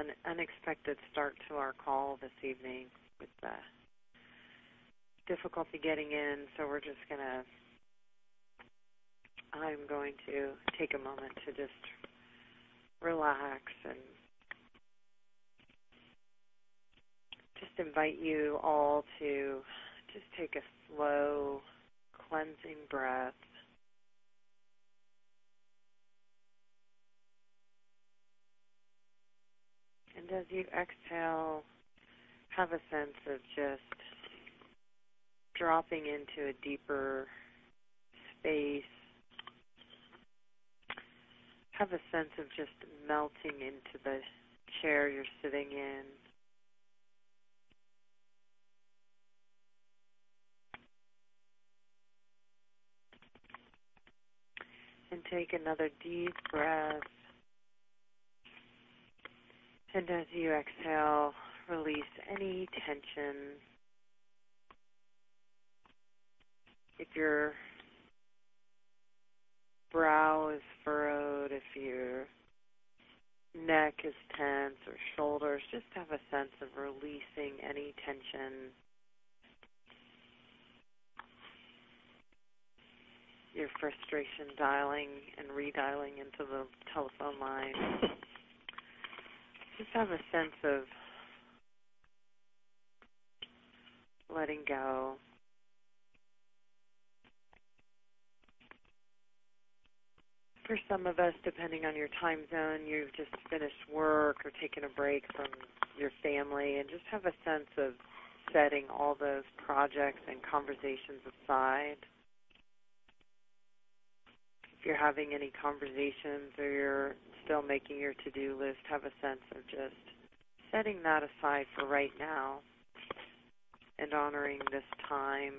an unexpected start to our call this evening with difficulty getting in, so I'm going to take a moment to just relax and just invite you all to just take a slow, cleansing breath. And as you exhale, have a sense of just dropping into a deeper space. Have a sense of just melting into the chair you're sitting in. And take another deep breath. And as you exhale, release any tension. If your brow is furrowed, if your neck is tense or shoulders, just have a sense of releasing any tension. Your frustration dialing and redialing into the telephone line. Just have a sense of letting go. For some of us, depending on your time zone, you've just finished work or taken a break from your family, and just have a sense of setting all those projects and conversations aside. If you're having any conversations or you're still making your to-do list, have a sense of just setting that aside for right now and honoring this time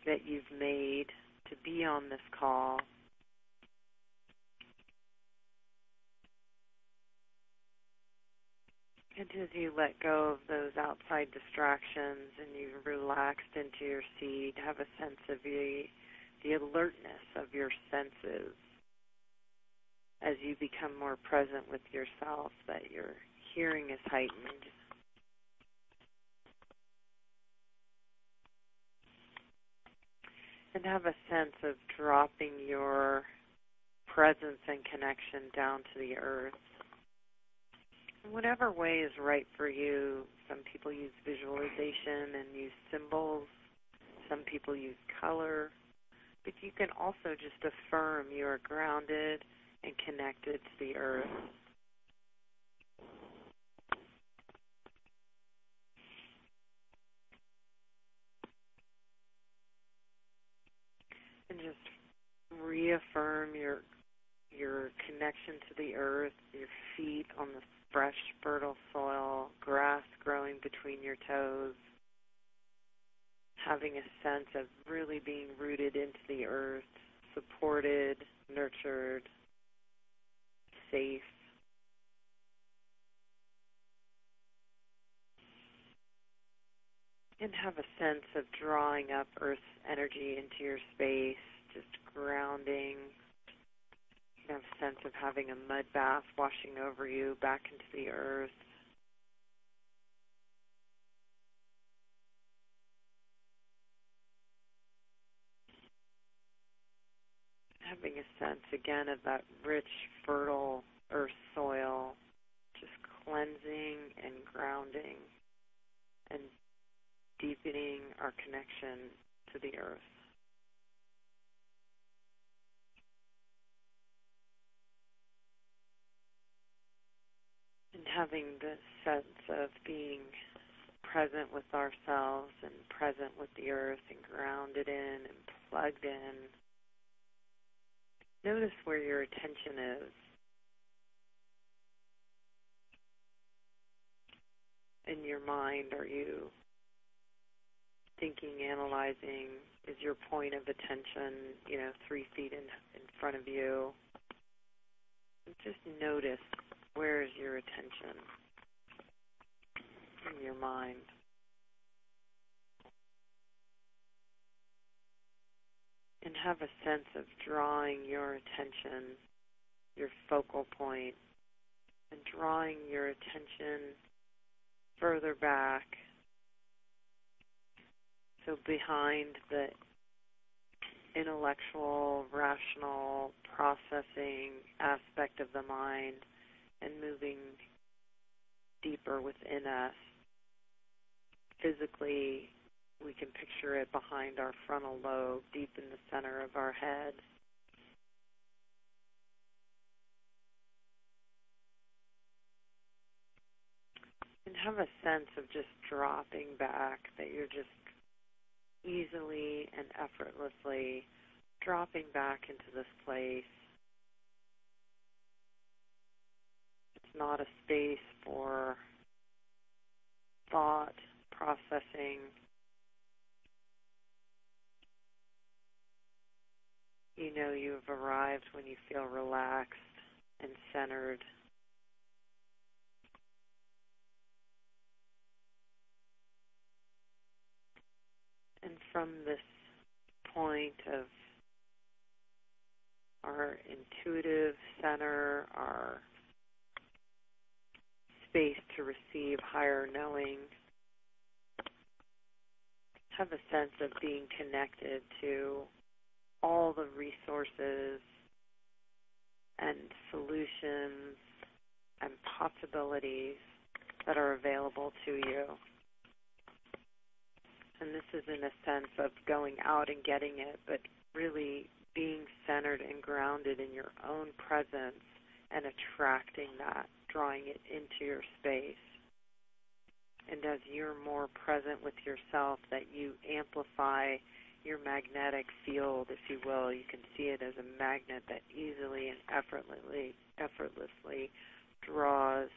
that you've made to be on this call. And as you let go of those outside distractions and you've relaxed into your seat, have a sense of the alertness of your senses as you become more present with yourself, that your hearing is heightened. And have a sense of dropping your presence and connection down to the earth. In whatever way is right for you. Some people use visualization and use symbols. Some people use color. But you can also just affirm you are grounded and connected to the earth. And just reaffirm your connection to the earth, your feet on the fresh, fertile soil, grass growing between your toes, having a sense of really being rooted into the earth, supported, nurtured, safe. And have a sense of drawing up Earth's energy into your space, just grounding. You have a sense of having a mud bath washing over you back into the earth. Having a sense, again, of that rich, fertile earth soil, just cleansing and grounding and deepening our connection to the earth. And having the sense of being present with ourselves and present with the earth and grounded in and plugged in. Notice where your attention is. In your mind, are you thinking, analyzing? Is your point of attention, 3 feet in front of you? And just notice, where is your attention in your mind? And have a sense of drawing your attention, your focal point, and drawing your attention further back, so behind the intellectual, rational, processing aspect of the mind, and moving deeper within us. Physically, we can picture it behind our frontal lobe, deep in the center of our head. And have a sense of just dropping back, that you're just easily and effortlessly dropping back into this place. It's not a space for thought, processing. You know you've arrived when you feel relaxed and centered. And from this point of our intuitive center, our space to receive higher knowing, have a sense of being connected to all the resources and solutions and possibilities that are available to you. And this is in a sense of going out and getting it, but really being centered and grounded in your own presence and attracting that, drawing it into your space. And as you're more present with yourself, that you amplify your magnetic field, if you will. You can see it as a magnet that easily and effortlessly draws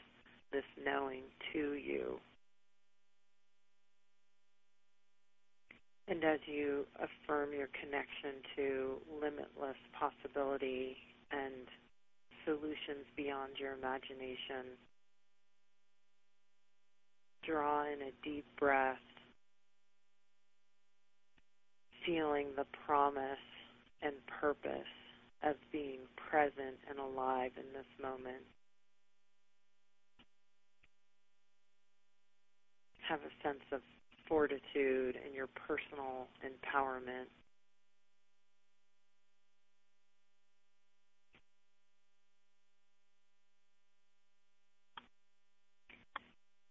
this knowing to you. And as you affirm your connection to limitless possibility and solutions beyond your imagination, draw in a deep breath, feeling the promise and purpose of being present and alive in this moment. Have a sense of fortitude and your personal empowerment.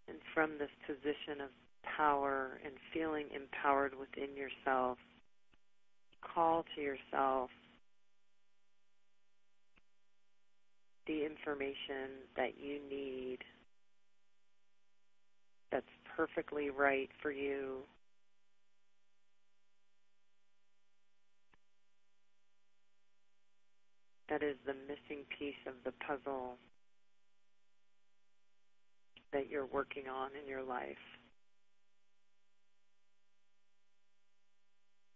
And from this position of power and feeling empowered within yourself, call to yourself the information that you need that's perfectly right for you. That is the missing piece of the puzzle that you're working on in your life.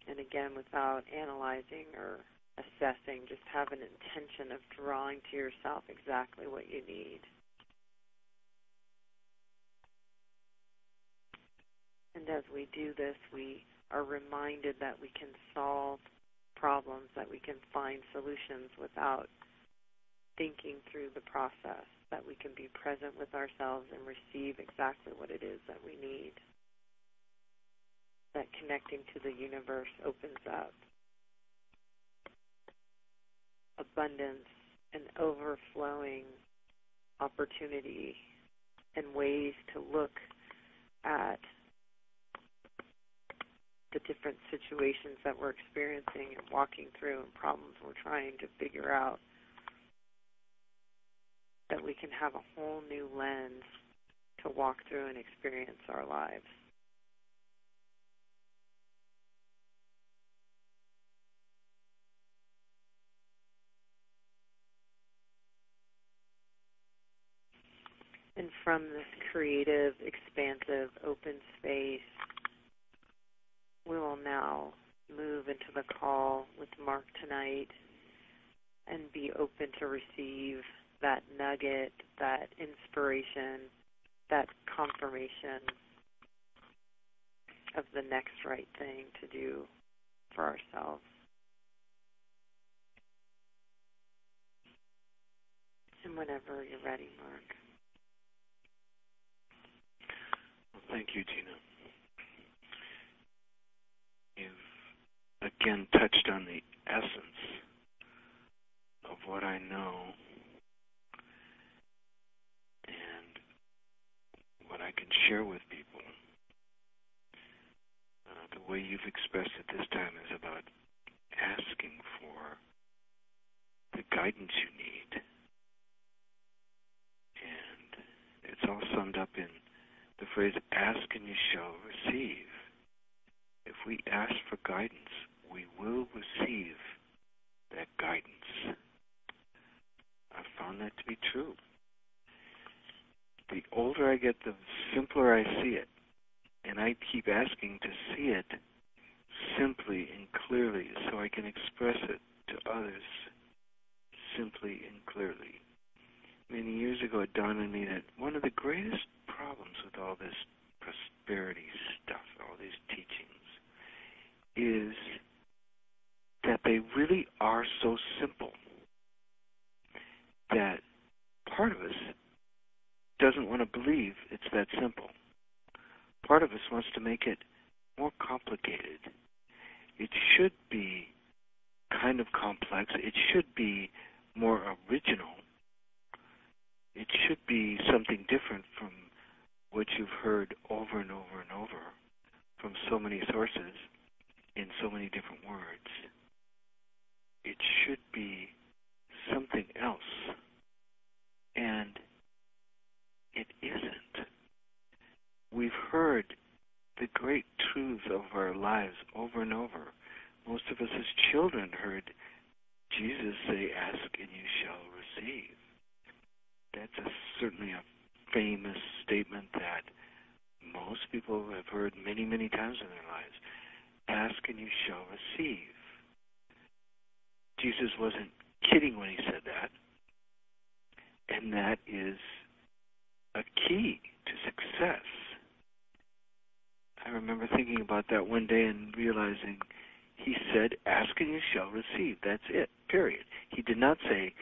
And again, without analyzing or assessing, just have an intention of drawing to yourself exactly what you need. And as we do this, we are reminded that we can solve problems, that we can find solutions without thinking through the process, that we can be present with ourselves and receive exactly what it is that we need. That connecting to the universe opens up abundance and overflowing opportunity and ways to look at the different situations that we're experiencing and walking through and problems we're trying to figure out, that we can have a whole new lens to walk through and experience our lives. And from this creative, expansive, open space, we will now move into the call with Marc tonight and be open to receive that nugget, that inspiration, that confirmation of the next right thing to do for ourselves. And whenever you're ready, Mark. Well, thank you, Gina. You've again touched on the essence of what I know and what I can share with people. The way you've expressed it this time is about asking for the guidance you need. And it's all summed up in the phrase, ask and you shall receive. If we ask for guidance, we will receive that guidance. I've found that to be true. The older I get, the simpler I see it. And I keep asking to see it simply and clearly so I can express it to others simply and clearly. Many years ago it dawned on me that one of the greatest problems with all this prosperity stuff, all these teachings, is that they really are so simple that part of us doesn't want to believe it's that simple. Part of us wants to make it more complicated. It should be kind of complex. It should be more original. It should be something different from what you've heard over and over and over from so many sources in so many different words. It should be something else. And it isn't. We've heard the great truths of our lives over and over. Most of us as children heard Jesus say, ask and you shall receive. That's certainly a famous statement that most people have heard many, many times in their lives. Ask and you shall receive. Jesus wasn't kidding when he said that. And that is a key to success. I remember thinking about that one day and realizing he said, ask and you shall receive. That's it, period. He did not say,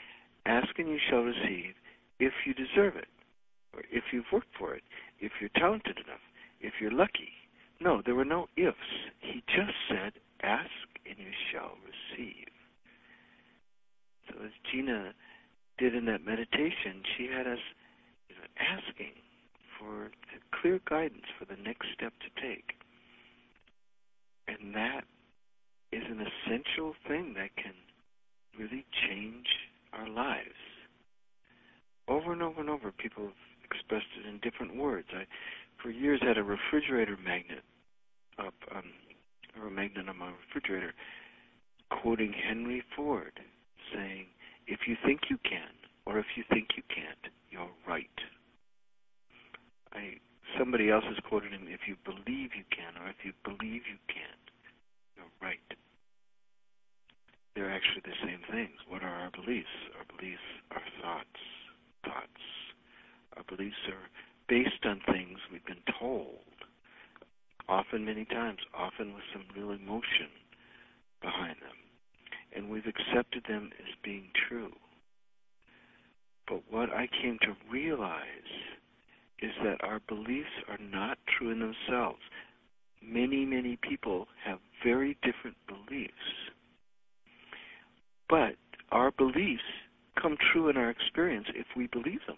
ask and you shall receive if you deserve it, or if you've worked for it, if you're talented enough, if you're lucky. No, there were no ifs. He just said, ask and you shall receive. So as Gina did in that meditation, she had us asking for clear guidance for the next step to take. And that is an essential thing that can really change our lives. Over and over and over, people have expressed it in different words. I, for years, had a refrigerator magnet up, or a magnet on my refrigerator, quoting Henry Ford, saying, if you think you can, or if you think you can't, you're right. Somebody else has quoted him, if you believe you can, or if you believe you can't, you're right. They're actually the same things. What are our beliefs? Our beliefs are thoughts. Our beliefs are based on things we've been told, often many times, often with some real emotion behind them. And we've accepted them as being true. But what I came to realize is that our beliefs are not true in themselves. Many, many people have very different beliefs. But our beliefs come true in our experience if we believe them.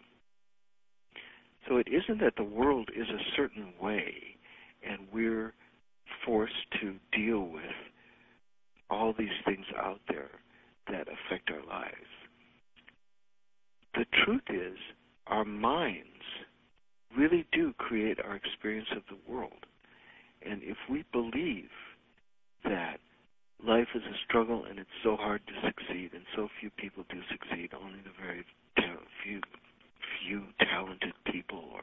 So it isn't that the world is a certain way and we're forced to deal with all these things out there that affect our lives. The truth is, our minds really do create our experience of the world. And if we believe that life is a struggle and it's so hard to succeed and so few people do succeed, only the very few talented people, or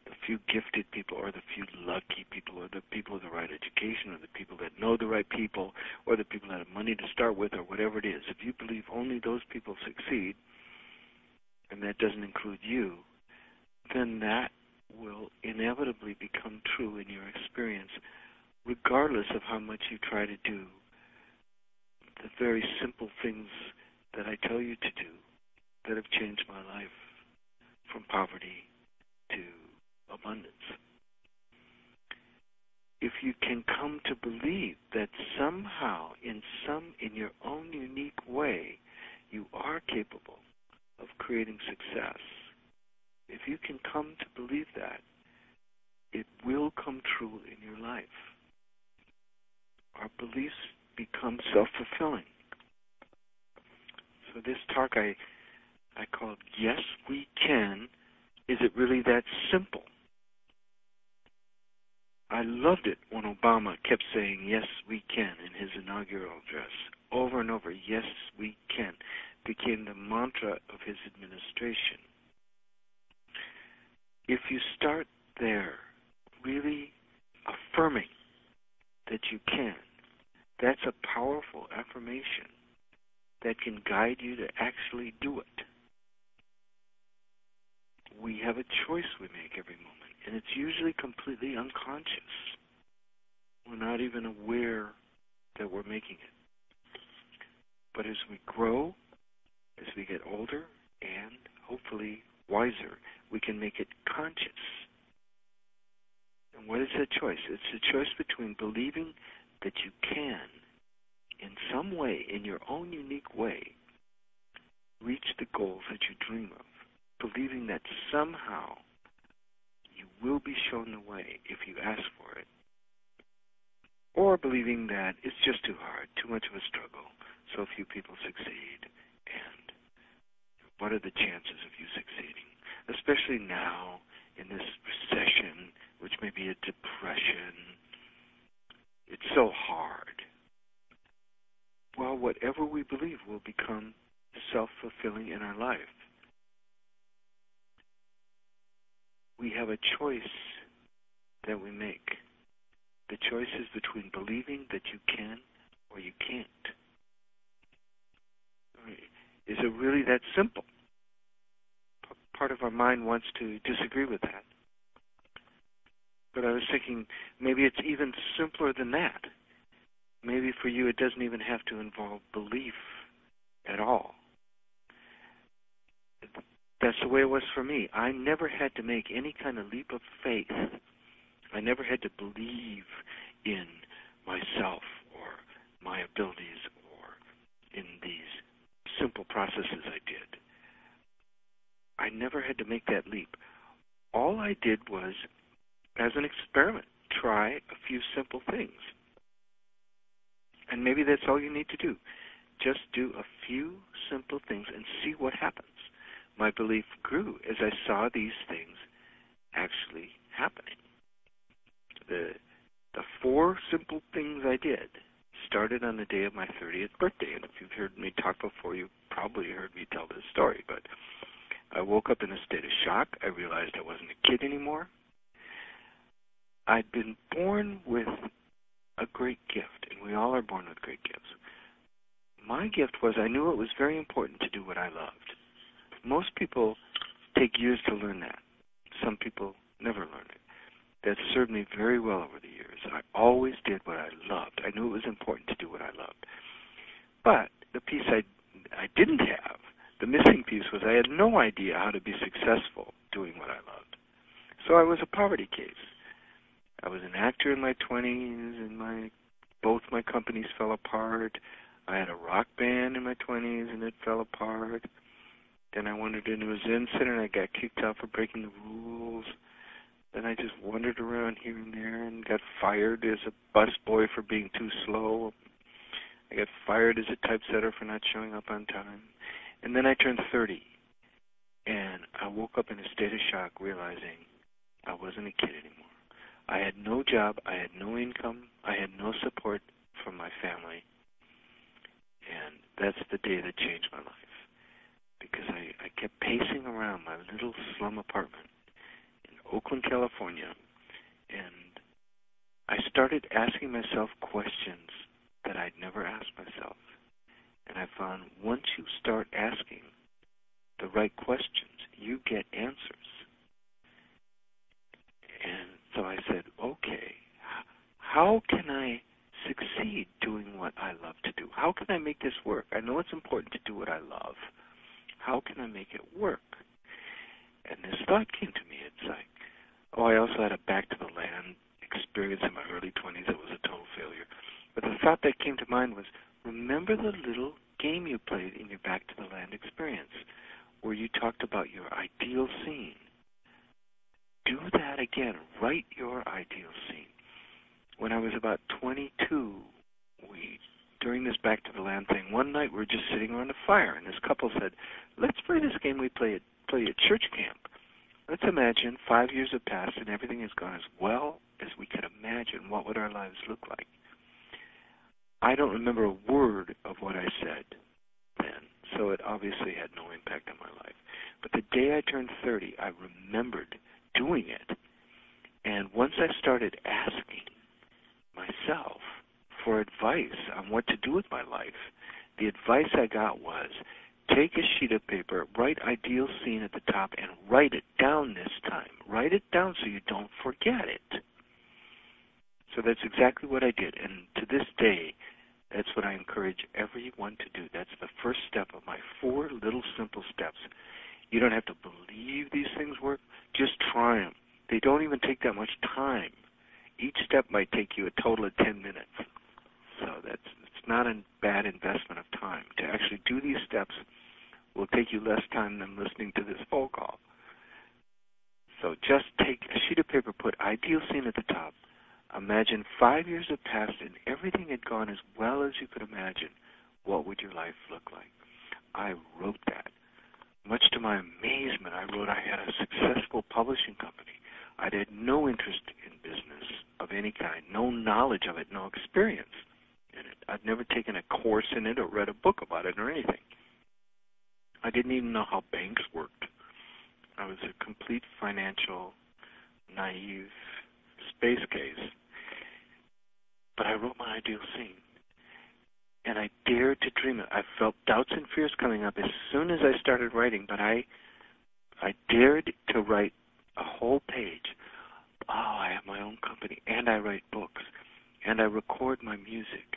the few gifted people, or the few lucky people, or the people with the right education, or the people that know the right people, or the people that have money to start with, or whatever it is, if you believe only those people succeed, and that doesn't include you, then that will inevitably become true in your experience, regardless of how much you try to do the very simple things that I tell you to do that have changed my life from poverty to abundance. If you can come to believe that somehow, in your own unique way, you are capable of creating success, if you can come to believe that, it will come true in your life. Our beliefs become self-fulfilling. So this talk I called Yes, We Can. Is it really that simple? I loved it when Obama kept saying, yes, we can, in his inaugural address. Over and over, yes, we can, became the mantra of his administration. If you start there, really affirming that you can, that's a powerful affirmation that can guide you to actually do it. We have a choice we make every moment, and it's usually completely unconscious. We're not even aware that we're making it. But as we grow, as we get older, and hopefully wiser, we can make it conscious. And what is that choice? It's a choice between believing that you can, in some way, in your own unique way, reach the goals that you dream of, believing that somehow you will be shown the way if you ask for it, or believing that it's just too hard, too much of a struggle, so few people succeed, and what are the chances of you succeeding, especially now in this recession, which may be a depression. It's so hard. Well, whatever we believe will become self-fulfilling in our life. We have a choice that we make. The choice is between believing that you can or you can't. Is it really that simple? Part of our mind wants to disagree with that. But I was thinking maybe it's even simpler than that. Maybe for you it doesn't even have to involve belief at all. That's the way it was for me. I never had to make any kind of leap of faith. I never had to believe in myself or my abilities or in these simple processes I did. I never had to make that leap. All I did was, as an experiment, try a few simple things. And maybe that's all you need to do. Just do a few simple things and see what happens. My belief grew as I saw these things actually happening. The 4 simple things I did started on the day of my 30th birthday. And if you've heard me talk before, you probably heard me tell this story. But I woke up in a state of shock. I realized I wasn't a kid anymore. I'd been born with a great gift, and we all are born with great gifts. My gift was I knew it was very important to do what I loved. Most people take years to learn that. Some people never learn it. That served me very well over the years. I always did what I loved. I knew it was important to do what I loved. But the piece I didn't have, the missing piece, was I had no idea how to be successful doing what I loved. So I was a poverty case. I was an actor in my 20s, and both my companies fell apart. I had a rock band in my 20s, and it fell apart. Then I wandered into a Zen center, and I got kicked out for breaking the rules. Then I just wandered around here and there and got fired as a busboy for being too slow. I got fired as a typesetter for not showing up on time. And then I turned 30, and I woke up in a state of shock, realizing I wasn't a kid anymore. I had no job, I had no income, I had no support from my family. And that's the day that changed my life. Because I kept pacing around my little slum apartment in Oakland, California, and I started asking myself questions that I'd never asked myself. And I found once you start asking the right questions, you get answers. And so I said, okay, how can I succeed doing what I love to do? How can I make this work? I know it's important to do what I love. How can I make it work? And this thought came to me. It's like, I also had a back to the land experience in my early 20s that was a total failure. But the thought that came to mind was, remember the little game you played in your back to the land experience where you talked about your ideal scene? Do that again. Write your ideal scene. When I was about 22, during this back to the land thing, one night we were just sitting around a fire, and this couple said, let's play this game we play at church camp. Let's imagine 5 years have passed and everything has gone as well as we could imagine. What would our lives look like? I don't remember a word of what I said then, so it obviously had no impact on my life. But the day I turned 30, I remembered doing it. And once I started asking myself for advice on what to do with my life, the advice I got was, take a sheet of paper, write ideal scene at the top, and write it down this time. Write it down so you don't forget it. So that's exactly what I did. And to this day, that's what I encourage everyone to do. That's the first step of my 4 little simple steps. You don't have to believe these things work. Just try them. They don't even take that much time. Each step might take you a total of 10 minutes. So it's not a bad investment of time. To actually do these steps will take you less time than listening to this phone call. So just take a sheet of paper, put ideal scene at the top. Imagine 5 years have passed and everything had gone as well as you could imagine. What would your life look like? I wrote that. Much to my amazement, I wrote I had a successful publishing company. I had no interest in business of any kind, no knowledge of it, no experience in it. I'd never taken a course in it or read a book about it or anything. I didn't even know how banks worked. I was a complete financial, naive space case. But I wrote my ideal scene. And I dared to dream it. I felt doubts and fears coming up as soon as I started writing, but I dared to write a whole page. I have my own company, and I write books, and I record my music,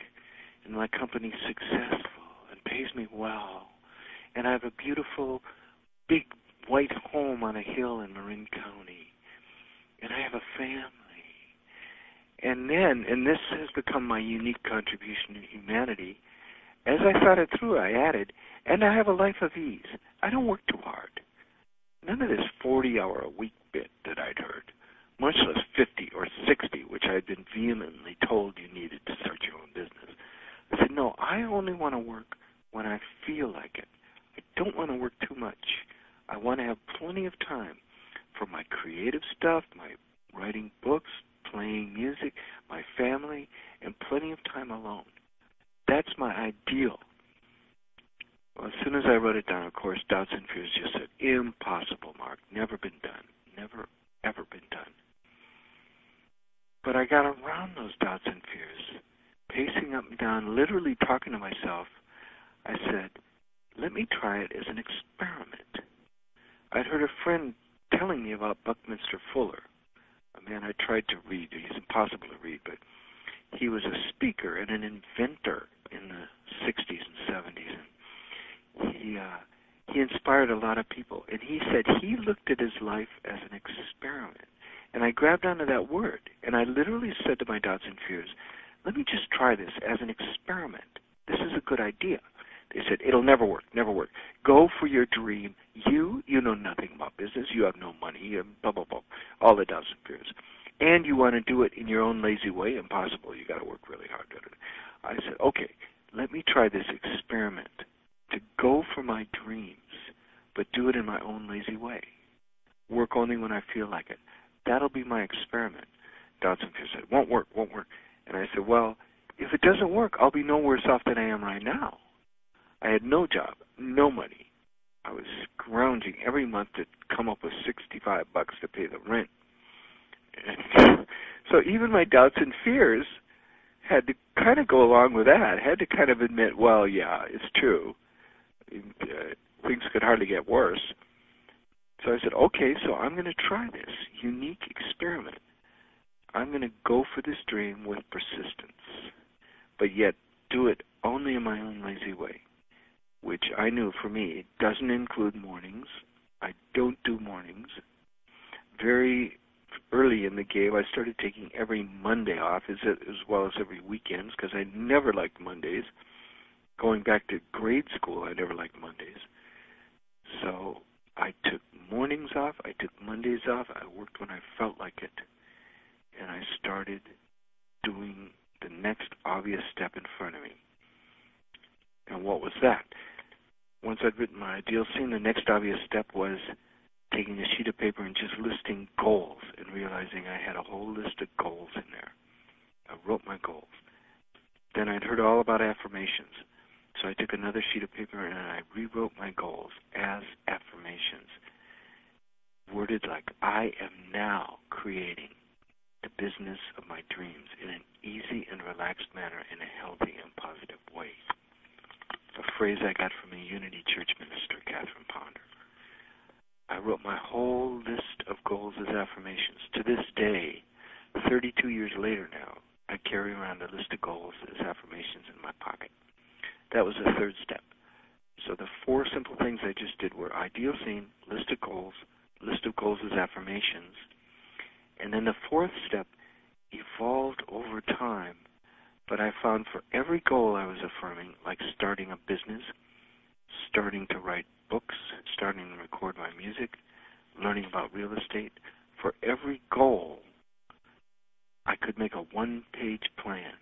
and my company's successful and pays me well, and I have a beautiful, big white home on a hill in Marin County, and I have a family. And this has become my unique contribution to humanity, as I thought it through, I added, and I have a life of ease. I don't work too hard. None of this 40-hour-a-week bit that I'd heard, much less 50 or 60, which I'd been vehemently told you needed to start your own business. I said, no, I only want to work when I feel like it. I don't want to work too much. I want to have plenty of time for my creative stuff, my writing books, playing music, my family, and plenty of time alone. That's my ideal. Well, as soon as I wrote it down, of course, doubts and fears just said, impossible, Mark, never been done, never, ever been done. But I got around those doubts and fears, pacing up and down, literally talking to myself. I said, let me try it as an experiment. I'd heard a friend telling me about Buckminster Fuller, a man I tried to read. He's impossible to read, but he was a speaker and an inventor in the 60s and 70s. And he inspired a lot of people. And he said he looked at his life as an experiment. And I grabbed onto that word, and I literally said to my doubts and fears, let me just try this as an experiment. This is a good idea. They said, it'll never work, never work. Go for your dream. You know nothing about business. You have no money, blah, blah, blah, all the doubts and fears. And you want to do it in your own lazy way? Impossible. You got to work really hard at it. I said, okay, let me try this experiment to go for my dreams, but do it in my own lazy way. Work only when I feel like it. That'll be my experiment. Doubts and fears said, won't work. And I said, well, if it doesn't work, I'll be no worse off than I am right now. I had no job, no money. I was scrounging every month to come up with $65 to pay the rent. And so even my doubts and fears had to kind of go along with that. I had to kind of admit, well, yeah, it's true. Things could hardly get worse. So I said, okay, so I'm going to try this unique experiment. I'm going to go for this dream with persistence, but yet do it only in my own lazy way. which I knew for me, it doesn't include mornings. I don't do mornings. Very early in the game, I started taking every Monday off, as well as every weekends, because I never liked Mondays. Going back to grade school, I never liked Mondays. So I took mornings off. I took Mondays off. I worked when I felt like it. And I started doing the next obvious step in front of me. And what was that? Once I'd written my ideal scene, the next obvious step was taking a sheet of paper and just listing goals and realizing I had a whole list of goals in there. I wrote my goals. Then I'd heard all about affirmations. So I took another sheet of paper and I rewrote my goals as affirmations, worded like, I am now creating the business of my dreams in an easy and relaxed manner in a healthy and positive way. A phrase I got from a Unity Church minister, Catherine Ponder. I wrote my whole list of goals as affirmations. To this day, 32 years later now, I carry around a list of goals as affirmations in my pocket. That was the third step. So the four simple things I just did were ideal scene, list of goals as affirmations, and then the fourth step evolved over time. But I found for every goal I was affirming, like starting a business, starting to write books, starting to record my music, learning about real estate, for every goal, I could make a one-page plan.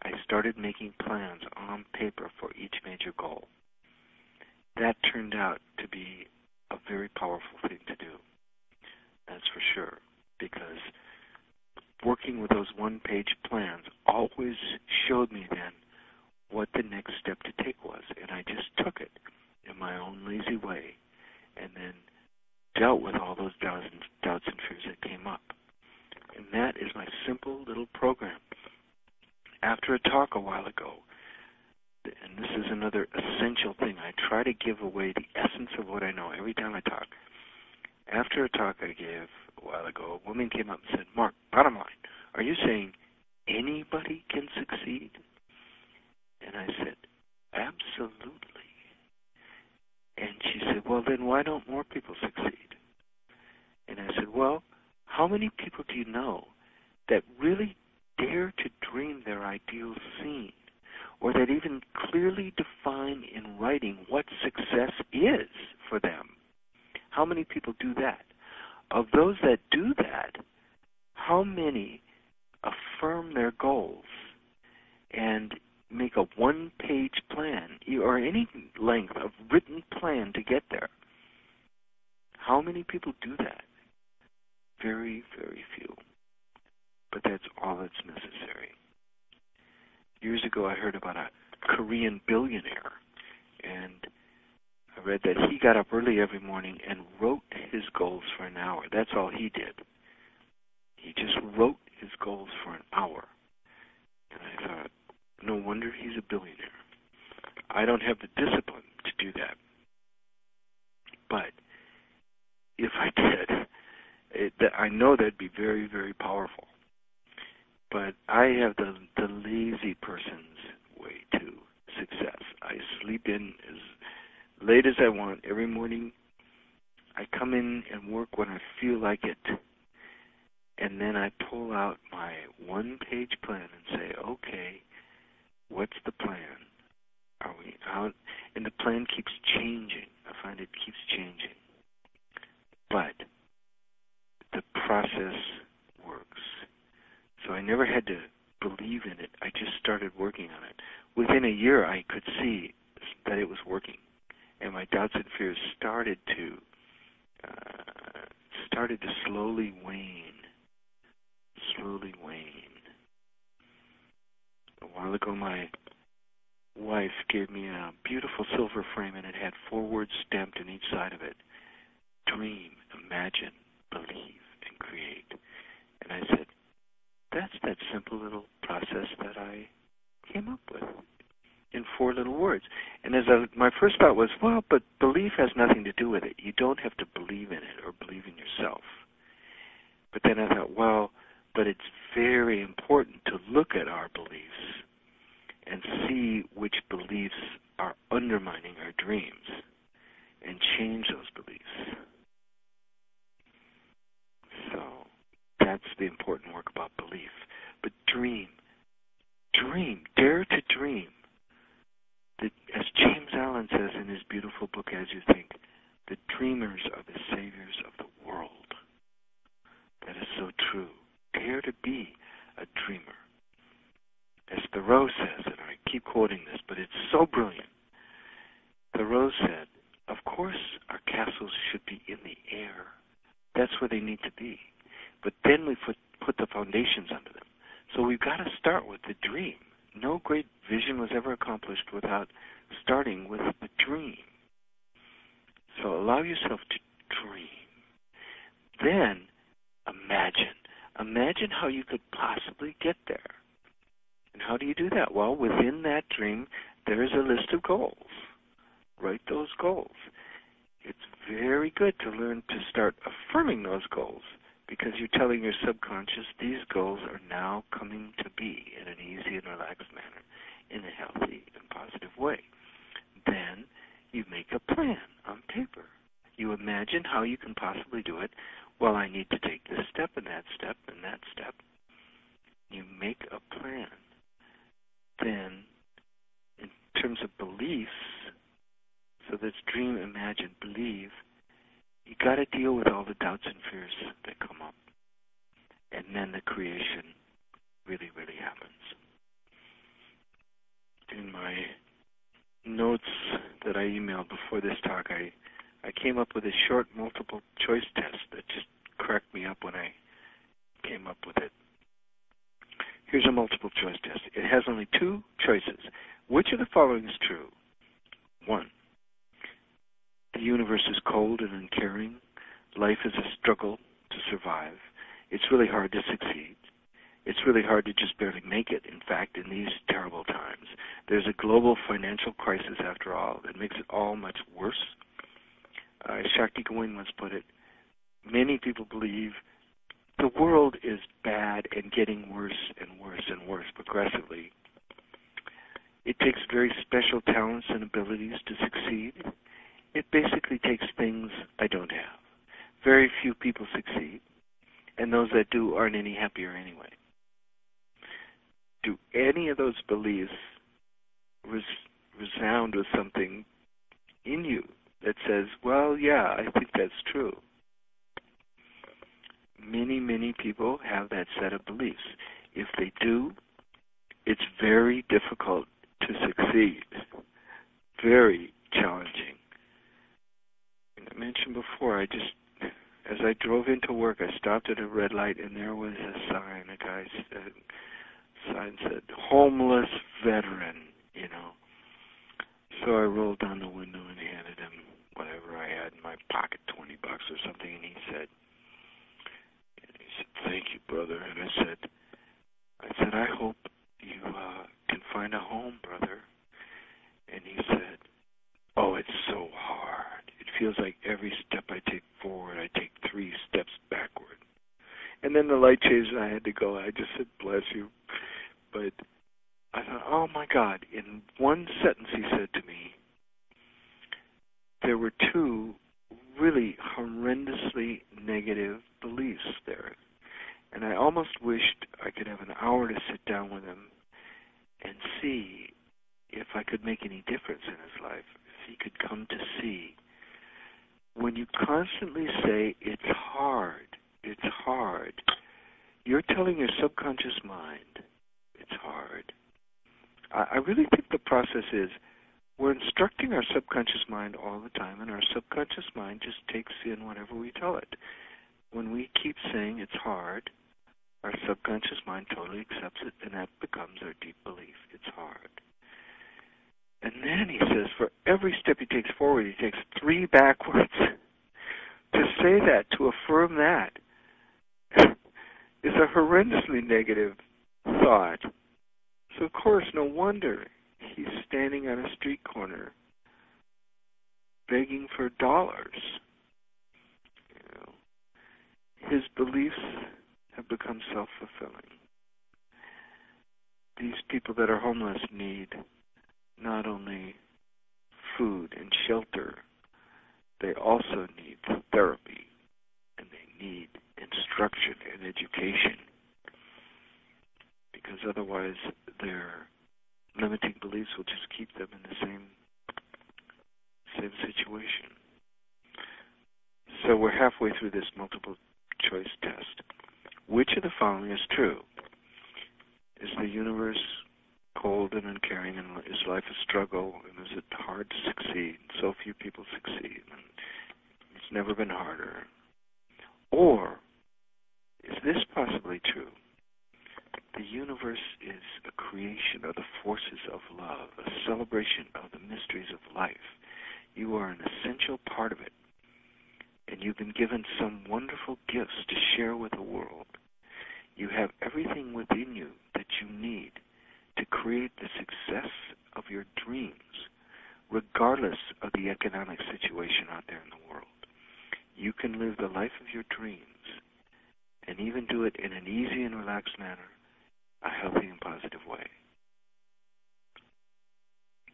I started making plans on paper for each major goal. That turned out to be a very powerful thing to do. That's for sure, because working with those one-page plans always showed me then what the next step to take was, and I just took it in my own lazy way and then dealt with all those doubts and fears that came up. And that is my simple little program. After a talk a while ago, and this is another essential thing, I try to give away the essence of what I know every time I talk. After a talk I gave a while ago, a woman came up and said, Mark, bottom line, are you saying anybody can succeed? And I said, absolutely. And she said, well, then why don't more people succeed? And I said, well, how many people do you know that really dare to dream their ideal scene, or that even clearly define in writing what success is for them? How many people do that? Of those that do that, how many affirm their goals and make a one-page plan, or any length of written plan to get there? How many people do that? Very, very few. But that's all that's necessary. Years ago, I heard about a Korean billionaire, and I read that he got up early every morning and wrote his goals for an hour. That's all he did. He just wrote his goals for an hour. And I thought, no wonder he's a billionaire. I don't have the discipline to do that. But if I did, I know that'd be very, very powerful. But I have the lazy person's way to success. I sleep in as late as I want every morning. I come in and work when I feel like it. And then I pull out my one-page plan and say, okay, what's the plan? Are we out? And the plan keeps changing. I find it keeps changing. But the process works. So I never had to believe in it. I just started working on it. Within a year, I could see that it was working, and my doubts and fears started to slowly wane. A while ago, my wife gave me a beautiful silver frame, and it had 4 words stamped on each side of it: dream, imagine, believe, and create. And I said, that's that simple little process that I came up with in 4 little words. And my first thought was, well, but belief has nothing to do with it. You don't have to believe in it or believe in yourself. But then I thought, well, but it's very important to look at our beliefs and see which beliefs are undermining our dreams and change those beliefs. So that's the important work about belief. But dream, dare to dream. As James Allen says in his beautiful book, As You Think, the dreamers are the saviors of the world. That is so true. Dare to be a dreamer. As Thoreau says, and I keep quoting this, but it's so brilliant. Thoreau said, of course our castles should be in the air. That's where they need to be. But then we put the foundations under them. So we've got to start with the dream. No great vision was ever accomplished without starting with the dream. So allow yourself to dream. Then imagine. Imagine how you could possibly get there. And how do you do that? Well, within that dream, there is a list of goals. Write those goals. It's very good to learn to start affirming those goals, because you're telling your subconscious these goals are now coming to be in an easy and relaxed manner, in a healthy and positive way. Then you make a plan on paper. You imagine how you can possibly do it. Well, I need to take this step and that step and that step. You make a plan. Then, in terms of beliefs, so that's dream, imagine, believe, you got to deal with all the doubts and fears that come up. And then the creation really, really happens. In my notes that I emailed before this talk, I came up with a short multiple choice test that just cracked me up when I came up with it. Here's a multiple choice test. It has only two choices. Which of the following is true? 1, the universe is cold and uncaring. Life is a struggle to survive. It's really hard to succeed. It's really hard to just barely make it. In fact, in these terrible times, there's a global financial crisis, after all, that makes it all much worse. Shakti Gawain once put it, many people believe the world is bad and getting worse and worse and worse progressively. It takes very special talents and abilities to succeed. It basically takes things I don't have. Very few people succeed, and those that do aren't any happier anyway. Do any of those beliefs resound with something in you that says, well, yeah, I think that's true? Many, many people have that set of beliefs. If they do, it's very difficult to succeed. Very challenging. And I mentioned before, as I drove into work, I stopped at a red light, and there was a sign. A guy said, sign said, homeless veteran, So I rolled down the window and handed him whatever I had in my pocket, $20 or something, and he said, thank you, brother. And I said, I hope you can find a home, brother. And he said, oh, it's so hard. It feels like every step I take forward, I take 3 steps backward. And then the light changed and I had to go. I just said, bless you. But I thought, oh, my God. In one sentence he said to me, there were 2 really horrendously negative beliefs there. And I almost wished I could have an hour to sit down with him and see if I could make any difference in his life, if he could come to see. When you constantly say, it's hard, you're telling your subconscious mind, it's hard. I really think the process is, we're instructing our subconscious mind all the time, and our subconscious mind just takes in whatever we tell it. When we keep saying it's hard, our subconscious mind totally accepts it, and that becomes our deep belief. It's hard. And then he says, for every step he takes forward, he takes 3 backwards. To say that, to affirm that, is a horrendously negative thought. So, of course, no wonder he's standing on a street corner begging for dollars. His beliefs have become self-fulfilling. These people that are homeless need not only food and shelter, they also need therapy, and they need instruction and education, because otherwise their limiting beliefs will just keep them in the same situation. So we're halfway through this multiple choice test. Which of the following is true? Is the universe cold and uncaring, and is life a struggle, and is it hard to succeed? So few people succeed, and it's never been harder. Or is this possibly true? The universe is a creation of the forces of love, a celebration of the mysteries of life. You are an essential part of it, and you've been given some wonderful gifts to share with the world. You have everything within you that you need to create the success of your dreams, regardless of the economic situation out there in the world. You can live the life of your dreams, and even do it in an easy and relaxed manner, a healthy and positive way.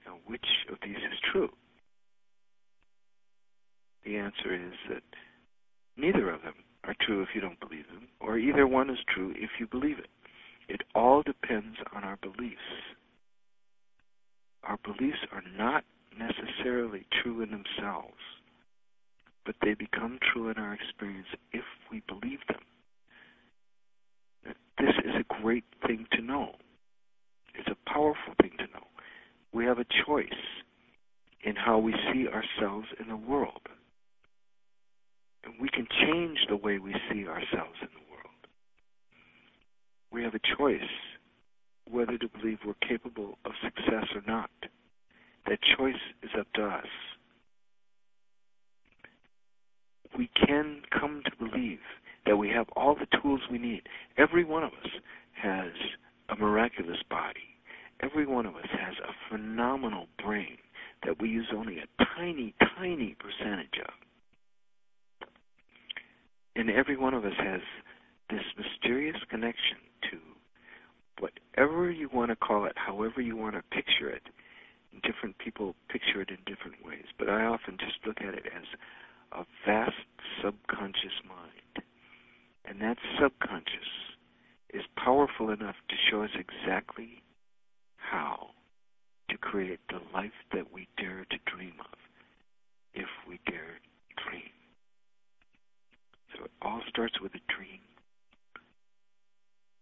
Now, which of these is true? The answer is that neither of them are true if you don't believe them, or either one is true if you believe it. It all depends on our beliefs. Our beliefs are not necessarily true in themselves, but they become true in our experience if we believe them. This is a great thing to know. It's a powerful thing to know. We have a choice in how we see ourselves in the world. And we can change the way we see ourselves in the world. We have a choice whether to believe we're capable of success or not. That choice is up to us. We can come to believe that we have all the tools we need. Every one of us has a miraculous body. Every one of us has a phenomenal brain that we use only a tiny, tiny percentage of. And every one of us has this mysterious connection to whatever you want to call it, however you want to picture it. Different people picture it in different ways, but I often just look at it as a vast subconscious mind. And that subconscious is powerful enough to show us exactly how to create the life that we dare to dream of, if we dare dream. So it all starts with a dream.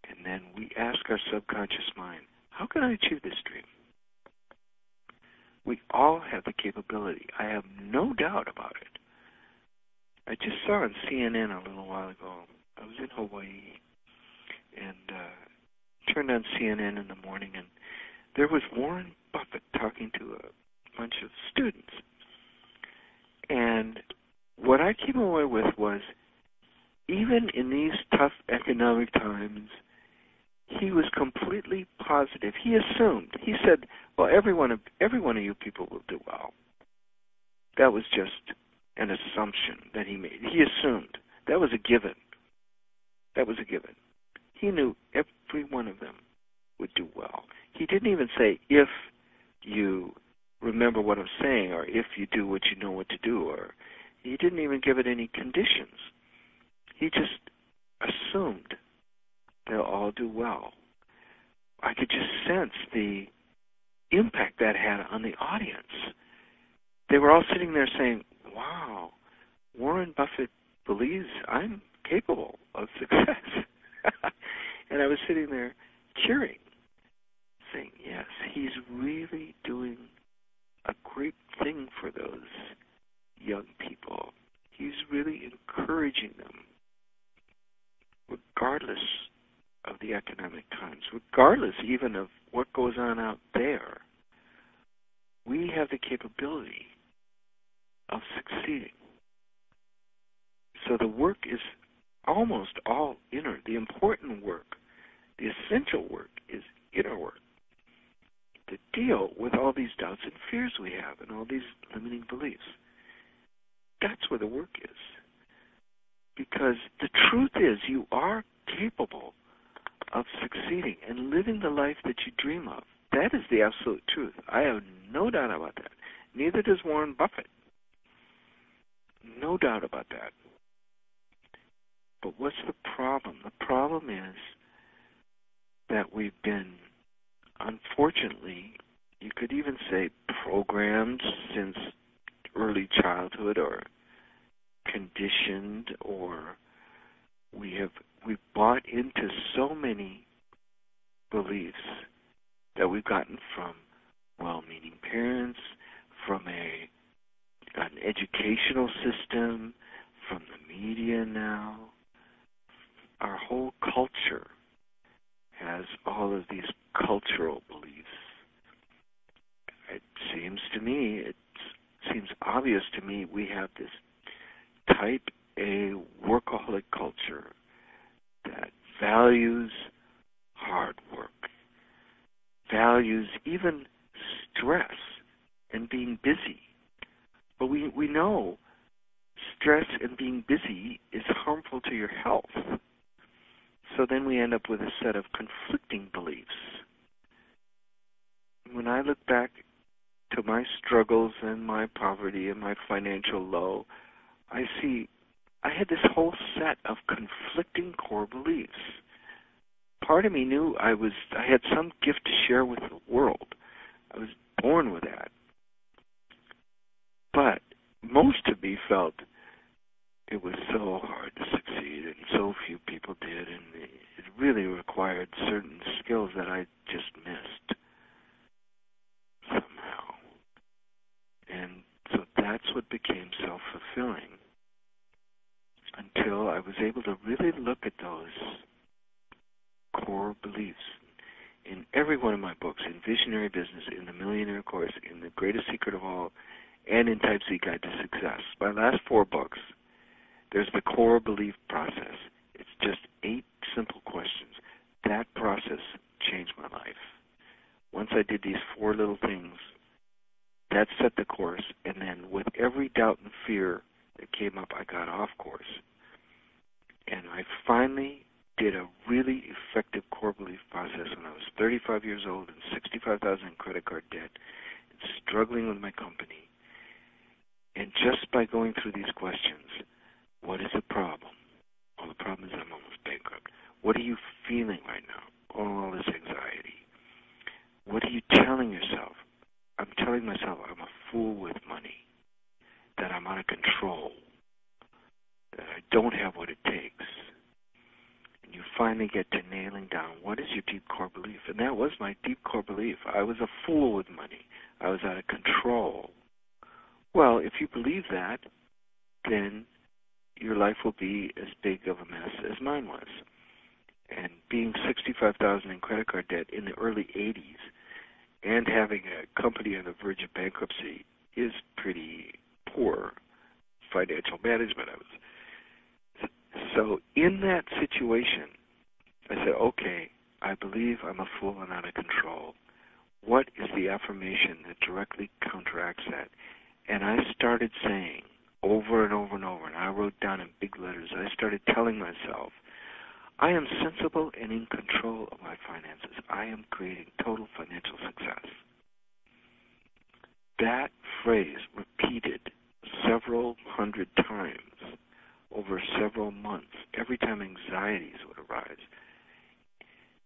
And then we ask our subconscious mind, how can I achieve this dream? We all have the capability. I have no doubt about it. I just saw on CNN a little while ago. I was in Hawaii and turned on CNN in the morning, and there was Warren Buffett talking to a bunch of students. And what I came away with was, even in these tough economic times, he was completely positive. He assumed. He said, well, every one of you people will do well. That was just an assumption that he made. He assumed. That was a given. That was a given. He knew every one of them would do well. He didn't even say, if you remember what I'm saying, or if you do what you know what to do, or he didn't even give it any conditions. He just assumed they'll all do well. I could just sense the impact that had on the audience. They were all sitting there saying, wow, Warren Buffett believes I'm capable of success. And I was sitting there cheering, saying, yes, he's really doing a great thing for those young people. He's really encouraging them, regardless of the economic times, regardless even of what goes on out there. We have the capability of succeeding. So the work is almost all inner. The important work, the essential work, is inner work. To deal with all these doubts and fears we have and all these limiting beliefs. That's where the work is. Because the truth is, you are capable of succeeding and living the life that you dream of. That is the absolute truth. I have no doubt about that. Neither does Warren Buffett. No doubt about that. But what's the problem? The problem is that we've been, unfortunately, you could even say programmed since early childhood, or conditioned, or we've bought into so many beliefs that we've gotten from well-meaning parents, from an educational system, from the media now. Our whole culture has all of these cultural beliefs. It seems obvious to me we have this type A workaholic culture that values hard work, values even stress and being busy. But we know stress and being busy is harmful to your health. So then we end up with a set of conflicting beliefs. When I look back to my struggles and my poverty and my financial low, I see I had this whole set of conflicting core beliefs. Part of me knew I had some gift to share with the world. I was born with that. But most of me felt it was so hard to succeed, and so few people did, and it really required certain skills that I just missed somehow. And so that's what became self-fulfilling, until I was able to really look at those core beliefs. In every one of my books, in Visionary Business, in The Millionaire Course, in The Greatest Secret of All, and in Type C Guide to Success, my last 4 books, there's the core belief process. It's just 8 simple questions. That process changed my life. Once I did these 4 little things, that set the course, and then with every doubt and fear that came up, I got off course. And I finally did a really effective core belief process when I was 35 years old and $65,000 in credit card debt and struggling with my company. And just by going through these questions, what is the problem? Well, the problem is I'm almost bankrupt. What are you feeling right now? Oh, all this anxiety. What are you telling yourself? I'm telling myself I'm a fool with money, that I'm out of control, that I don't have what it takes. And you finally get to nailing down what is your deep core belief. And that was my deep core belief. I was a fool with money. I was out of control. Well, if you believe that, then your life will be as big of a mess as mine was. And being $65,000 in credit card debt in the early 80s and having a company on the verge of bankruptcy is pretty poor financial management. So in that situation, I said, okay, I believe I'm a fool and out of control. What is the affirmation that directly counteracts that? And I started saying over and over and over, and I wrote down in big letters, I started telling myself, I am sensible and in control of my finances. I am creating total financial success. That phrase repeated several hundred times over several months, every time anxieties would arise.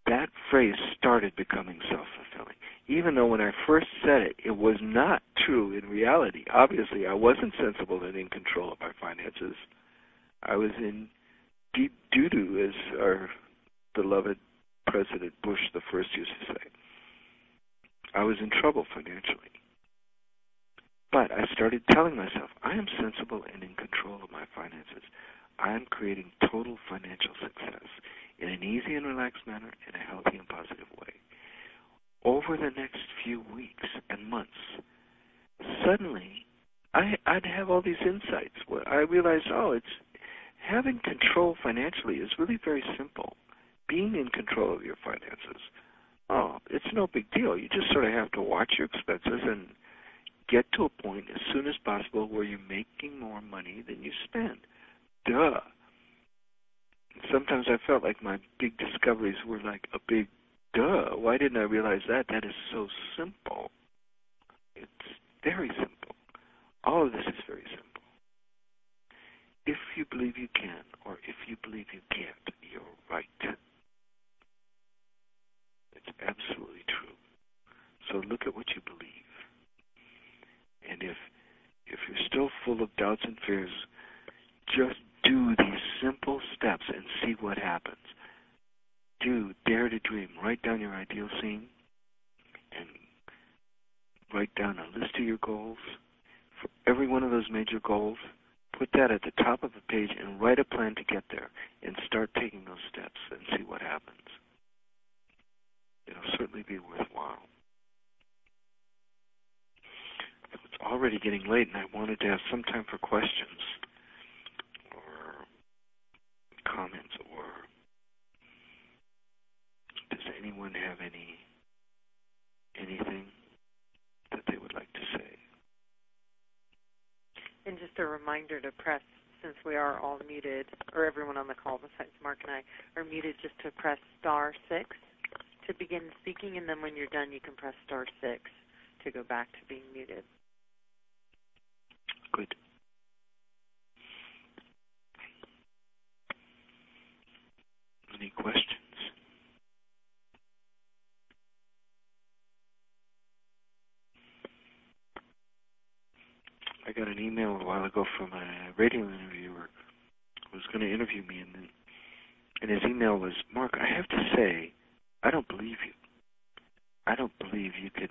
That phrase started becoming self-fulfilling. Even though when I first said it, it was not true in reality. Obviously, I wasn't sensible and in control of my finances. I was in deep doo-doo, as our beloved President Bush the First used to say. I was in trouble financially. But I started telling myself, I am sensible and in control of my finances. I am creating total financial success in an easy and relaxed manner, in a healthy and positive way. Over the next few weeks and months, suddenly I'd have all these insights. I realized, having control financially is really very simple. Being in control of your finances, it's no big deal. You just sort of have to watch your expenses and get to a point as soon as possible where you're making more money than you spend. Duh. Sometimes I felt like my big discoveries were like a big duh. Why didn't I realize that? That is so simple. It's very simple. All of this is very simple. If you believe you can, or if you believe you can't, you're right. It's absolutely true. So look at what you believe. And if you're still full of doubts and fears, just do these simple steps and see what happens. Dare to dream. Write down your ideal scene and write down a list of your goals. For every one of those major goals, put that at the top of the page and write a plan to get there and start taking those steps and see what happens. It'll certainly be worthwhile. It's already getting late, and I wanted to have some time for questions or comments, or does anyone have anything that they would like to say? And just a reminder to press, since we are all muted, or everyone on the call besides Mark and I are muted, just to press *6 to begin speaking, and then when you're done, you can press *6 to go back to being muted. Good. Any questions? I got an email a while ago from a radio interviewer who was going to interview me, and his email was, Mark, I have to say, I don't believe you. I don't believe you can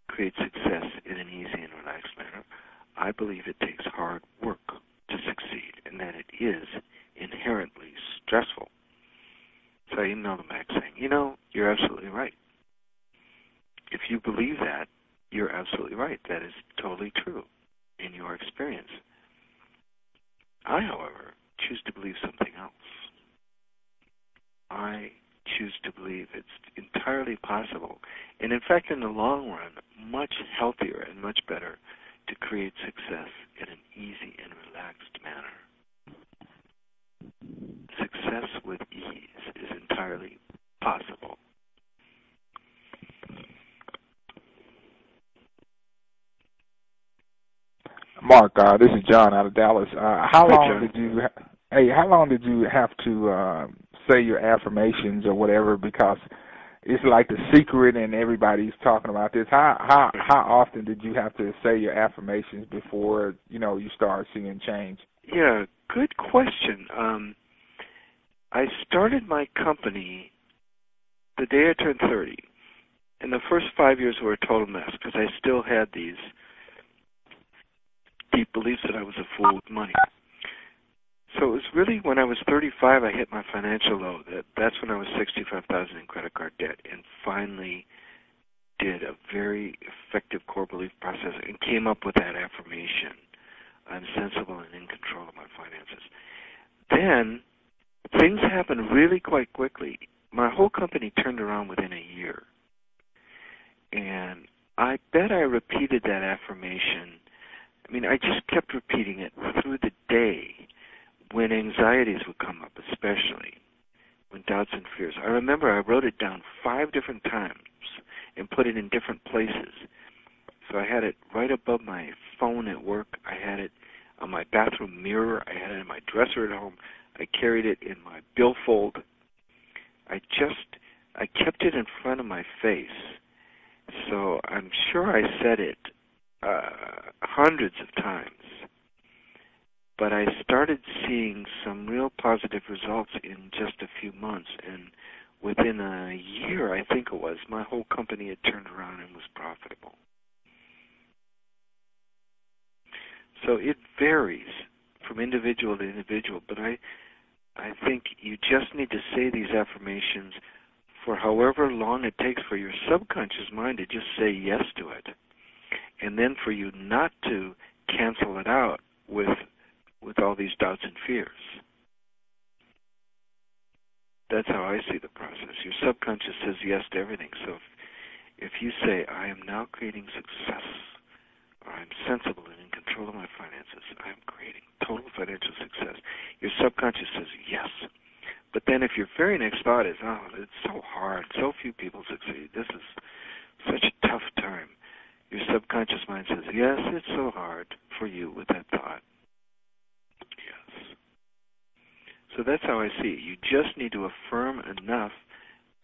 create success in an easy and relaxed manner. I believe it takes hard work to succeed, and that it is inherently stressful. So I emailed him back saying, you're absolutely right. If you believe that, you're absolutely right. That is totally true in your experience. I, however, choose to believe something else. I choose to believe it's entirely possible, and in fact, in the long run, much healthier and much better to create success in an easy and relaxed manner. Success with ease is entirely possible. Mark, this is John out of Dallas. How long did you have to say your affirmations or whatever? Because it's like the secret, and everybody's talking about this. How often did you have to say your affirmations before you start seeing change? Yeah, good question. I started my company the day I turned 30, and the first 5 years were a total mess because I still had these deep beliefs that I was a fool with money. So it was really when I was 35 I hit my financial low. That's when I was $65,000 in credit card debt, and finally did a very effective core belief process and came up with that affirmation. I'm sensible and in control of my finances. Then things happened really quite quickly. My whole company turned around within a year. And I bet I repeated that affirmation. I just kept repeating it through the day when anxieties would come up, especially when doubts and fears. I remember I wrote it down 5 different times and put it in different places. So I had it right above my phone at work. I had it on my bathroom mirror. I had it in my dresser at home. I carried it in my billfold. I kept it in front of my face. So I'm sure I said it hundreds of times. But I started seeing some real positive results in just a few months. And within a year, I think it was, my whole company had turned around and was profitable. So it varies from individual to individual, but I think you just need to say these affirmations for however long it takes for your subconscious mind to just say yes to it, and then for you not to cancel it out with all these doubts and fears. That's how I see the process. Your subconscious says yes to everything. So if you say, I am now creating success, or I'm sensible and in control of my finances, I'm creating total financial success, your subconscious says yes. But then if your very next thought is, it's so hard, so few people succeed, this is such a tough time, your subconscious mind says, yes, it's so hard for you with that thought. Yes. So that's how I see it. You just need to affirm enough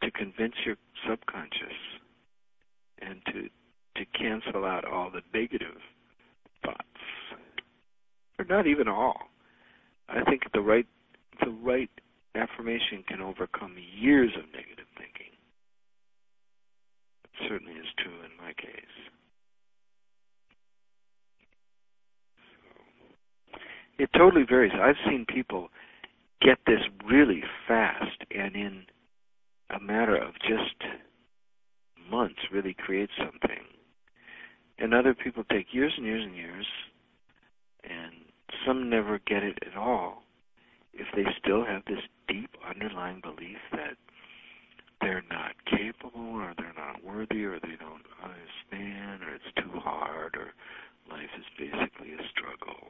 to convince your subconscious and to cancel out all the negative thoughts. Or not even all. I think the right affirmation can overcome years of negative thinking. It certainly is true in my case. It totally varies. I've seen people get this really fast and in a matter of just months really create something. And other people take years and years and years, and some never get it at all if they still have this deep underlying belief that they're not capable or they're not worthy or they don't understand or it's too hard or life is basically a struggle.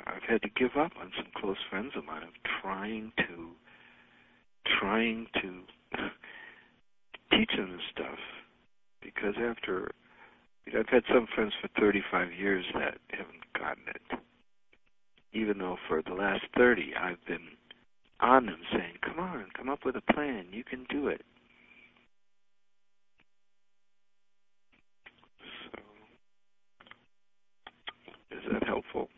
I've had to give up on some close friends of mine of trying to teach them this stuff, because I've had some friends for 35 years that haven't gotten it, even though for the last 30 I've been on them saying, come on, come up with a plan, you can do it. So, is that helpful?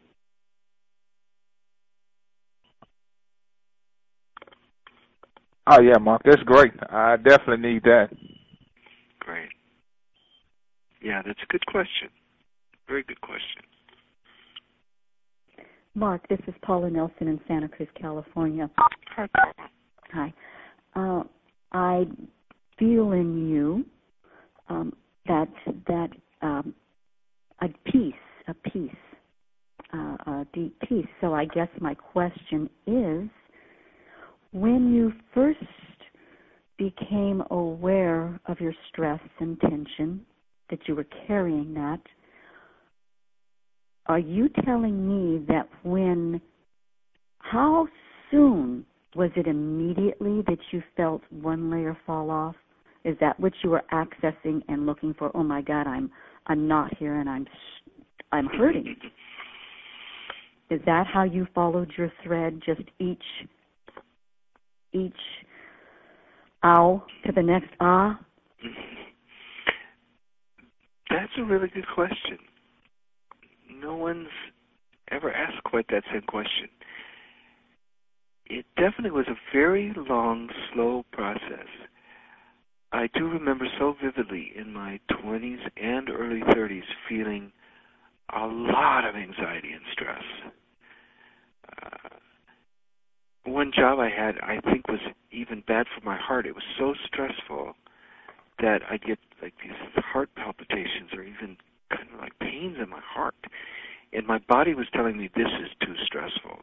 Oh, yeah, Mark, that's great. I definitely need that. Great. Yeah, that's a good question. Very good question. Mark, this is Paula Nelson in Santa Cruz, California. Hi, Paula. Hi. I feel in you that a deep peace. So I guess my question is, when you first became aware of your stress and tension, that you were carrying that, are you telling me that how soon was it immediately that you felt one layer fall off? Is that what you were accessing and looking for? Oh my God, I'm not here and I'm hurting. Is that how you followed your thread? Just each ow to the next ah? That's a really good question. No one's ever asked quite that same question. It definitely was a very long, slow process. I do remember so vividly in my 20s and early 30s feeling a lot of anxiety and stress. One job I had, I think, was even bad for my heart. It was so stressful that I'd get like these heart palpitations or even kind of like pains in my heart. And my body was telling me, this is too stressful.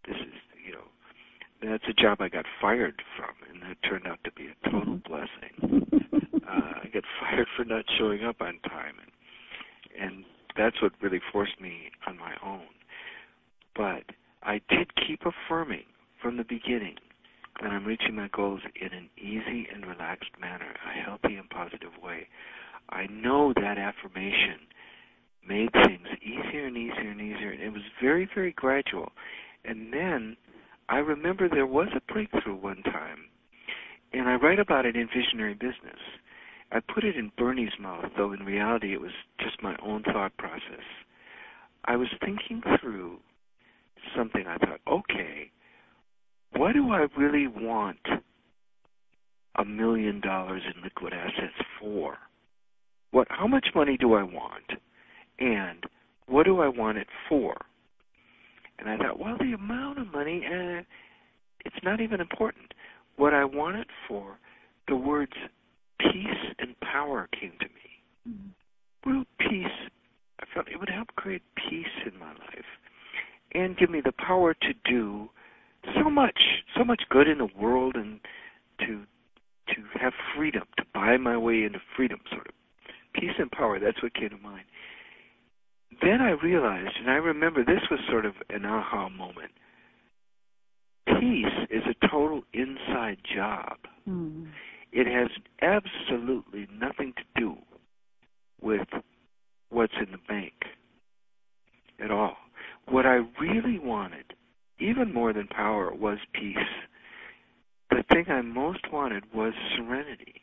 This is, that's a job I got fired from, and that turned out to be a total blessing. I got fired for not showing up on time, and that's what really forced me on my own. But I did keep affirming from the beginning that I'm reaching my goals in an easy and relaxed manner, a healthy and positive way. I know that affirmation made things easier and easier and easier, and it was very, very gradual. And then I remember there was a breakthrough one time, and I write about it in Visionary Business. I put it in Bernie's mouth, though in reality it was just my own thought process. I was thinking through something. I thought, okay, what do I really want $1 million in liquid assets for? How much money do I want? And what do I want it for? And I thought, well, the amount of money, it's not even important. What I want it for, the words peace and power came to me. Mm-hmm. Real peace. I felt it would help create peace in my life and give me the power to do so much good in the world, and to have freedom, to buy my way into freedom, sort of. Peace and power, that's what came to mind. Then I realized, and I remember this was sort of an aha moment, peace is a total inside job. Mm. It has absolutely nothing to do with what's in the bank at all. What I really wanted, even more than power, was peace. The thing I most wanted was serenity.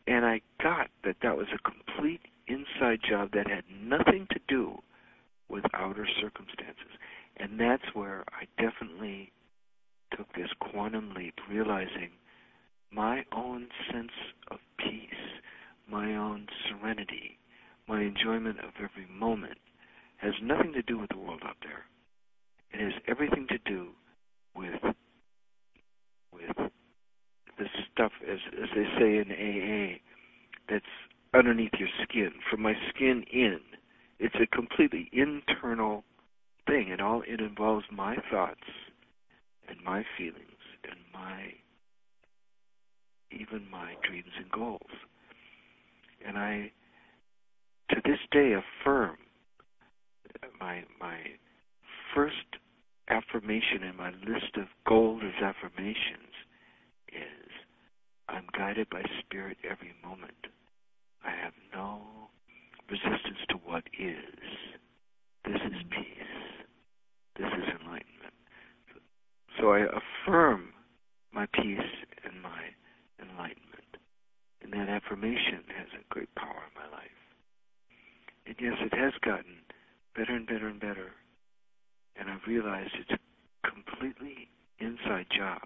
And I got that that was a complete inside job that had nothing to do with outer circumstances. And that's where I definitely took this quantum leap, realizing my own sense of peace, my own serenity, my enjoyment of every moment has nothing to do with the world out there. It has everything to do with the stuff, as they say in AA, that's underneath your skin. From my skin in, it's a completely internal thing. It involves my thoughts and my feelings and even my dreams and goals. And I, to this day, affirm my first affirmation in my list of goals as affirmations is, I'm guided by spirit every moment. I have no resistance to what is. This is peace. This is enlightenment. So I affirm my peace and my enlightenment. And that affirmation has a great power in my life. And yes, it has gotten better and better and better. And I've realized it's a completely inside job.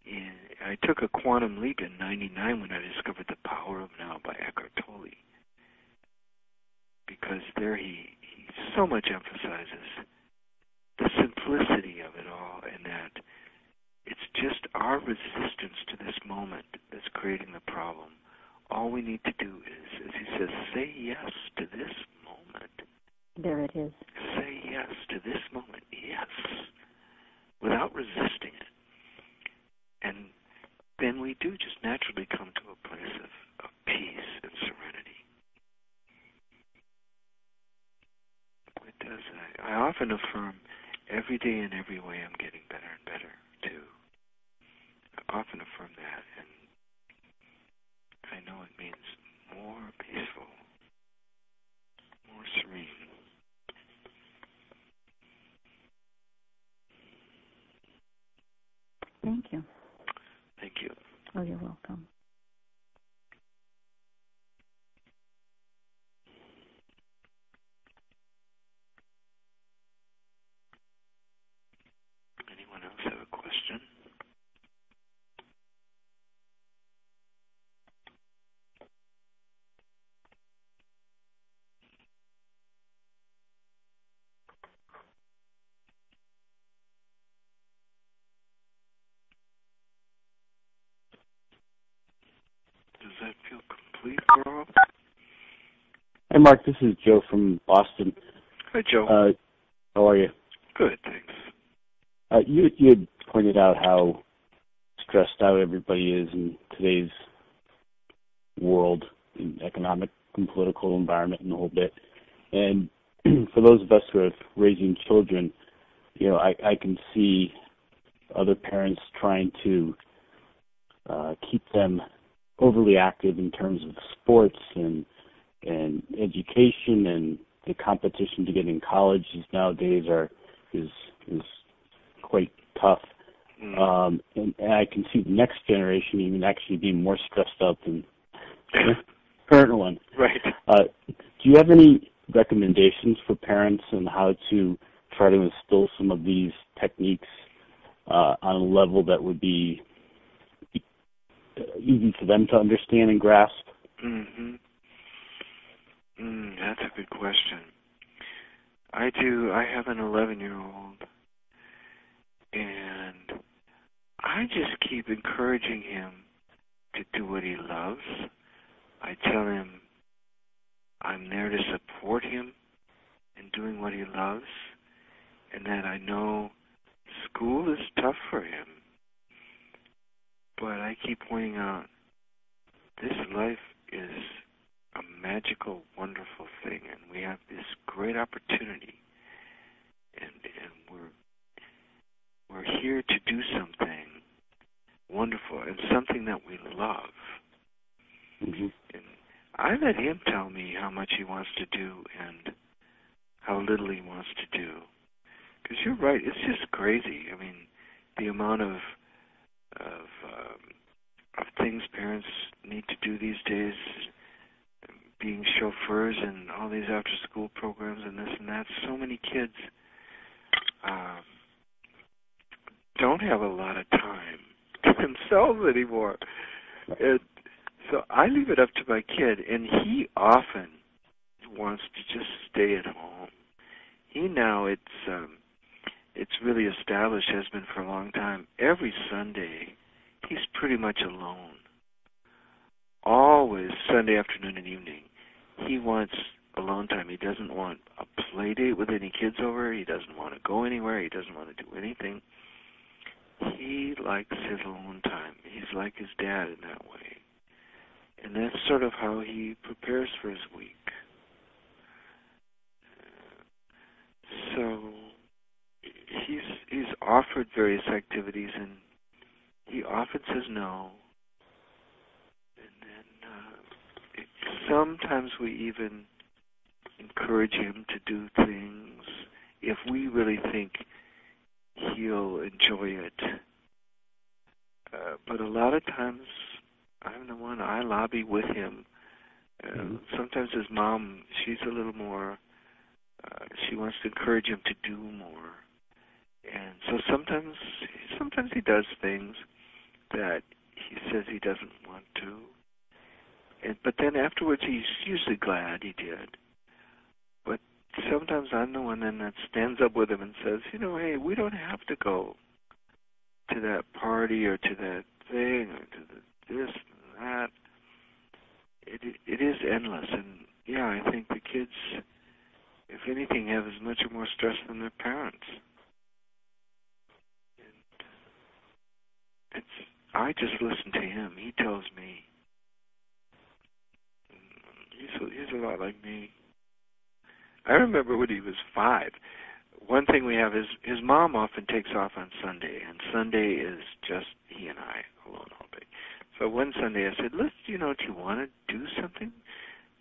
And I took a quantum leap in '99 when I discovered The Power of Now by Eckhart Tolle. Because there he so much emphasizes the simplicity of it all, and that it's just our resistance to this moment that's creating the problem. All we need to do is, as he says, say yes to this moment. There it is. Say yes to this moment, yes, without resisting it. And then we do just naturally come to a place of peace and serenity. It does. I often affirm every day in every way I'm getting better and better, too. I often affirm that, and I know it means more peaceful, more serene. Thank you. Thank you. Oh, you're welcome. Anyone else have a question? Does that feel complete, Carl? Hi, Mark. This is Joe from Boston. Hi, Joe. How are you? Good, thanks. You had pointed out how stressed out everybody is in today's world, in economic and political environment and the whole bit. And for those of us who are raising children, you know, I can see other parents trying to keep them overly active in terms of sports and education, and the competition to get in college nowadays is quite tough. And I can see the next generation even actually being more stressed out than the current one. Right. Do you have any recommendations for parents on how to try to instill some of these techniques on a level that would be easy for them to understand and grasp? Mm-hmm. That's a good question. I do. I have an 11-year-old, and I just keep encouraging him to do what he loves. I tell him I'm there to support him in doing what he loves, and that I know school is tough for him. But I keep pointing out this life is a magical, wonderful thing, and we have this great opportunity, and we're here to do something wonderful and something that we love. Mm-hmm. And I let him tell me how much he wants to do and how little he wants to do. Because you're right, it's just crazy. I mean, the amount of things parents need to do these days, being chauffeurs and all these after-school programs and this and that. So many kids don't have a lot of time to themselves anymore. And so I leave it up to my kid, and he often wants to just stay at home. He now, it's really established, has been for a long time. Every Sunday, he's pretty much alone. Always Sunday afternoon and evening. He wants alone time. He doesn't want a play date with any kids over. He doesn't want to go anywhere. He doesn't want to do anything. He likes his alone time. He's like his dad in that way. And that's sort of how he prepares for his week. So he's offered various activities, and he often says no. And then sometimes we even encourage him to do things if we really think he'll enjoy it. But a lot of times, I'm the one, I lobby with him. Sometimes his mom, she's a little more, she wants to encourage him to do more. And so sometimes he does things that he says he doesn't want to. But then afterwards, he's usually glad he did. But sometimes I'm the one then that stands up with him and says, hey, we don't have to go to that party or to that thing or to this and that. It is endless. And, yeah, I think the kids, if anything, have as much or more stress than their parents. And I just listen to him. He tells me. He's a lot like me. I remember when he was 5. One thing we have is his mom often takes off on Sunday, and Sunday is just he and I alone all day. So one Sunday I said, do you want to do something?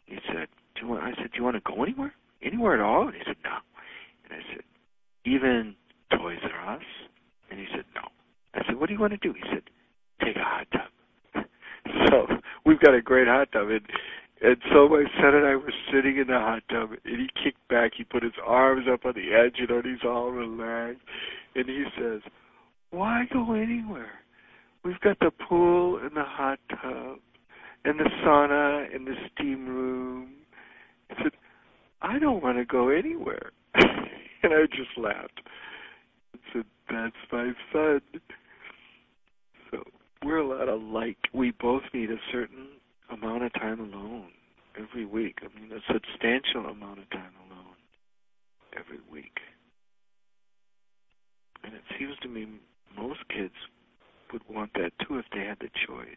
He said, do you want to go anywhere? Anywhere at all? And he said, no. And I said, even Toys R Us? And he said, no. I said, what do you want to do? He said, take a hot tub. So we've got a great hot tub. And so my son and I were sitting in the hot tub, and he kicked back. He put his arms up on the edge, and he's all relaxed. And he says, why go anywhere? We've got the pool and the hot tub and the sauna and the steam room. I said, I don't want to go anywhere. And I just laughed. I said, that's my son. So we're a lot alike. We both need a certain amount of time alone every week. I mean, a substantial amount of time alone every week. And it seems to me most kids would want that too if they had the choice.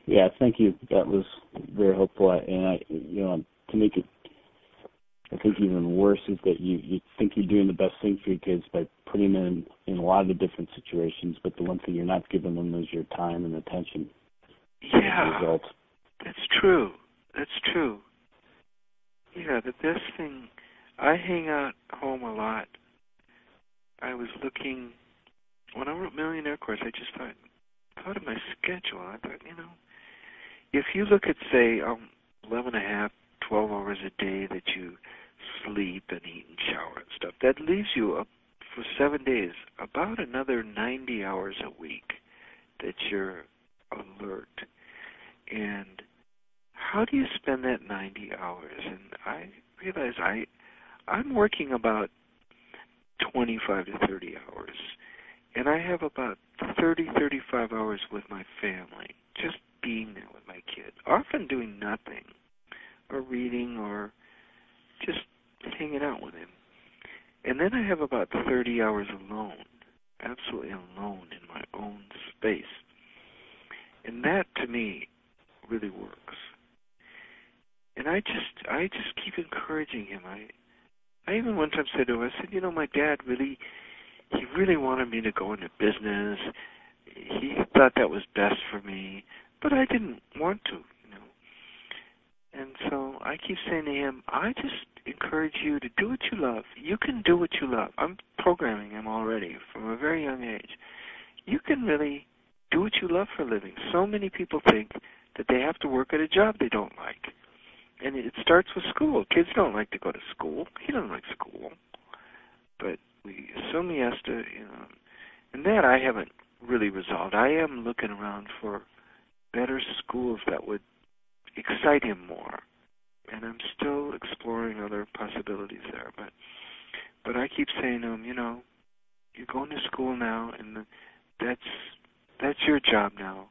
Yeah, thank you. That was very helpful. And to make it, I think, even worse is that you think you're doing the best thing for your kids by putting them in a lot of different situations, but the one thing you're not giving them is your time and attention. Yeah, as a result. That's true. Yeah, the best thing, I hang out home a lot. I was looking, when I wrote Millionaire Course, I just thought of my schedule. I thought, if you look at, say, 11 and a half, 12 hours a day that you sleep and eat and shower and stuff, that leaves you, for 7 days, about another 90 hours a week that you're alert. And how do you spend that 90 hours? And I realize I'm working about 25 to 30 hours. And I have about 30, 35 hours with my family, just being there with my kid, often doing nothing, or reading, or just hanging out with him. And then I have about 30 hours alone, absolutely alone in my own space. And that, to me, really works. And I just keep encouraging him. I I even one time said to him, I said, you know, my dad he really wanted me to go into business. He thought that was best for me, but I didn't want to, you know. And so I keep saying to him, I just encourage you to do what you love. You can do what you love. I'm programming him already from a very young age. You can really do what you love for a living. So many people think that they have to work at a job they don't like. And it starts with school. Kids don't like to go to school. He doesn't like school. But we assume he has to, you know. And that I haven't really resolved. I am looking around for better schools that would excite him more. And I'm still exploring other possibilities there. But I keep saying to him, you know, you're going to school now, and that's your job now.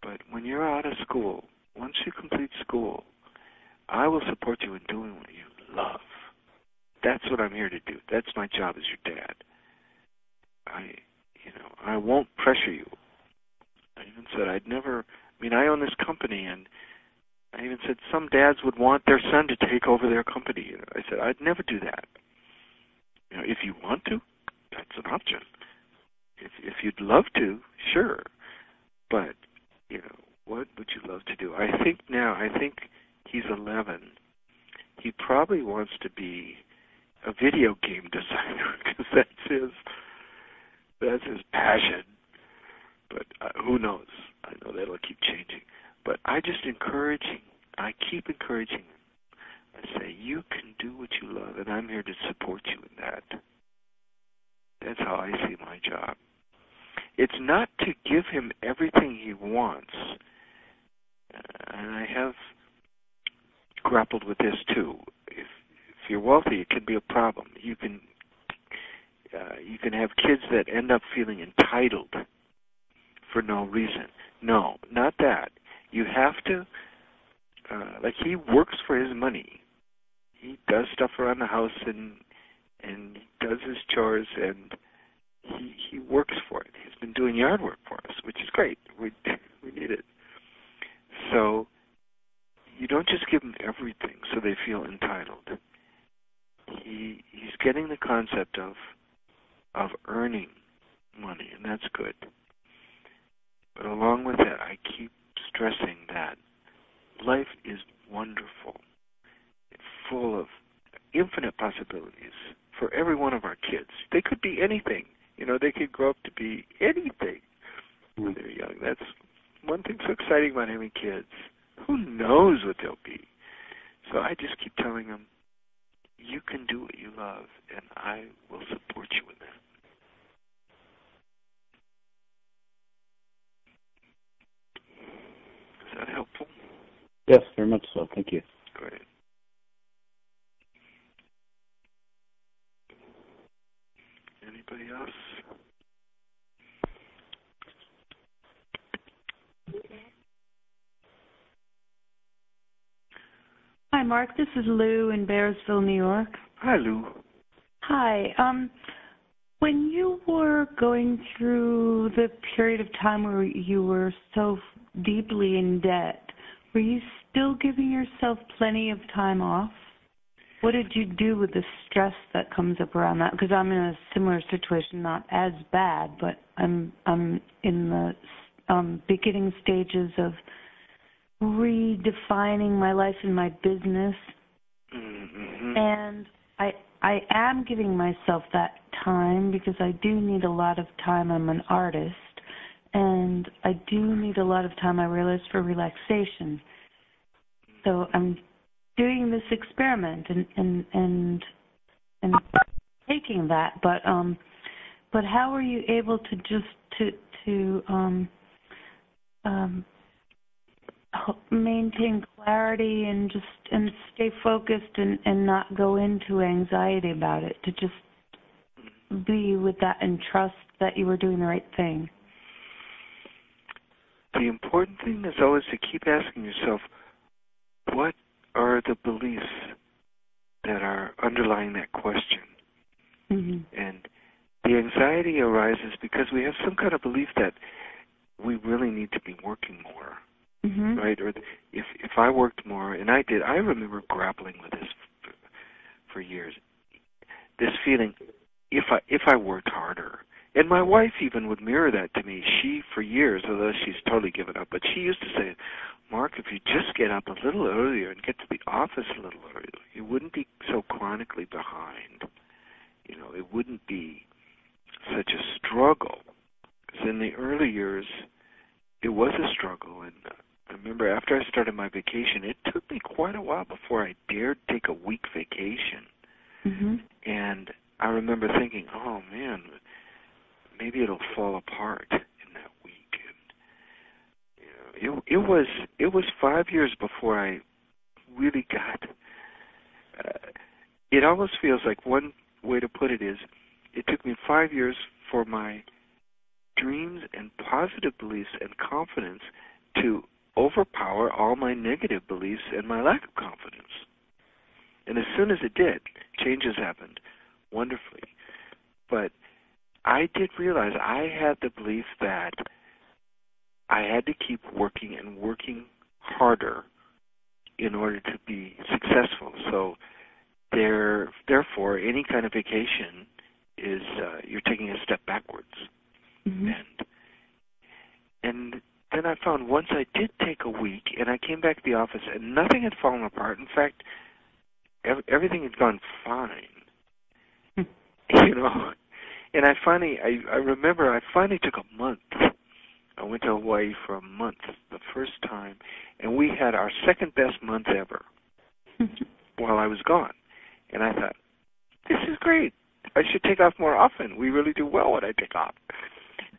But when you're out of school, once you complete school, I will support you in doing what you love. That's what I'm here to do. That's my job as your dad. I won't pressure you. I even said I own this company, and I even said some dads would want their son to take over their company. I said, I'd never do that. You know, if you want to, that's an option. If you'd love to, sure. But, you know, what would you love to do? I think he's 11. He probably wants to be a video game designer because that's his passion. But who knows? I know that'll keep changing. But I keep encouraging him. I say, you can do what you love, and I'm here to support you in that. That's how I see my job. It's not to give him everything he wants. And I have grappled with this too. If you're wealthy, it can be a problem. You can have kids that end up feeling entitled for no reason. No, not that. You have to, like he works for his money. He does stuff around the house and does his chores, and he works for it. He's been doing yard work for us, which is great. We need it. So you don't just give them everything so they feel entitled. He's getting the concept of earning money, and that's good. But along with that, I keep stressing that life is wonderful. It's full of infinite possibilities for every one of our kids. They could be anything. You know, they could grow up to be anything when they're young. That's one thing so exciting about having kids. Who knows what they'll be? So I just keep telling them, you can do what you love, and I will support you in that. Is that helpful? Yes, very much so. Thank you. Great. Anybody else? Hi, Mark. This is Lou in Bearsville, New York. Hi, Lou. Hi. When you were going through the period of time where you were so deeply in debt, were you still giving yourself plenty of time off? What did you do with the stress that comes up around that? Because I'm in a similar situation, not as bad, but I'm in the beginning stages of redefining my life and my business. Mm-hmm. And I am giving myself that time because I do need a lot of time. I'm an artist, and I do need a lot of time, I realize, for relaxation. So I'm doing this experiment and taking that, but how are you able to just to maintain clarity and stay focused and not go into anxiety about it, to just be with that and trust that you were doing the right thing? The important thing is always to keep asking yourself, what are the beliefs that are underlying that question? Mm-hmm. And the anxiety arises because we have some kind of belief that we really need to be working more, mm-hmm. right? Or if I worked more, and I did, I remember grappling with this for years. this feeling, if I worked harder. And my wife even would mirror that to me. She, for years, although she's totally given up, but she used to say, Mark, if you just get up a little earlier and get to the office a little earlier, you wouldn't be so chronically behind. You know, it wouldn't be such a struggle. Because in the early years, it was a struggle. And I remember after I started my vacation, it took me quite a while before I dared take a week vacation. Mm-hmm. And I remember thinking, oh, man, maybe it'll fall apart in that week. And you know, it was 5 years before I really got. It almost feels like one way to put it is, it took me 5 years for my dreams and positive beliefs and confidence to overpower all my negative beliefs and my lack of confidence. And as soon as it did, changes happened wonderfully. But I did realize I had the belief that I had to keep working and working harder in order to be successful. So therefore, any kind of vacation is you're taking a step backwards. Mm-hmm. And then I found once I did take a week and I came back to the office and nothing had fallen apart. In fact, everything had gone fine. You know. And I remember I finally took a month. I went to Hawaii for a month the first time, and we had our second best month ever while I was gone. And I thought, this is great. I should take off more often. We really do well when I take off.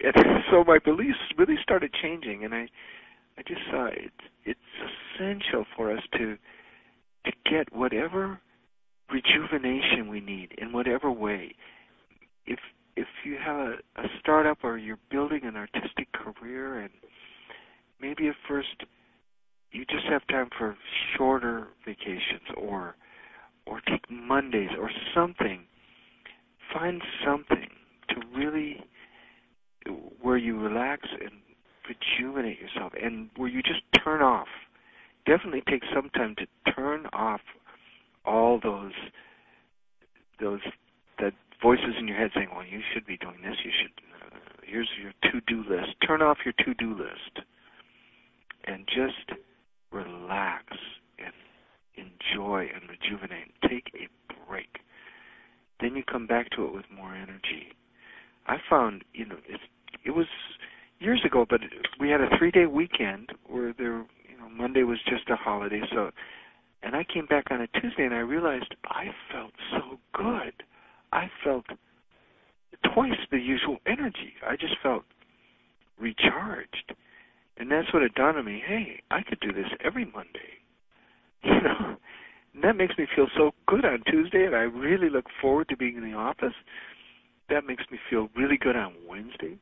And so my beliefs really started changing, and I just saw it's essential for us to get whatever rejuvenation we need in whatever way. If you have a startup or you're building an artistic career, and maybe at first you just have time for shorter vacations or take Mondays or something, find something to really where you relax and rejuvenate yourself and where you just turn off. Definitely take some time to turn off all those that voices in your head saying, well, you should be doing this, you should, here's your to-do list. Turn off your to-do list and just relax and enjoy and rejuvenate. Take a break. Then you come back to it with more energy. I found, it was years ago, but we had a 3-day weekend where Monday was just a holiday, and I came back on a Tuesday and I realized I felt so good. I felt twice the usual energy. I just felt recharged. And that's what it dawned on me, hey, I could do this every Monday. And that makes me feel so good on Tuesday, and I really look forward to being in the office. That makes me feel really good on Wednesday.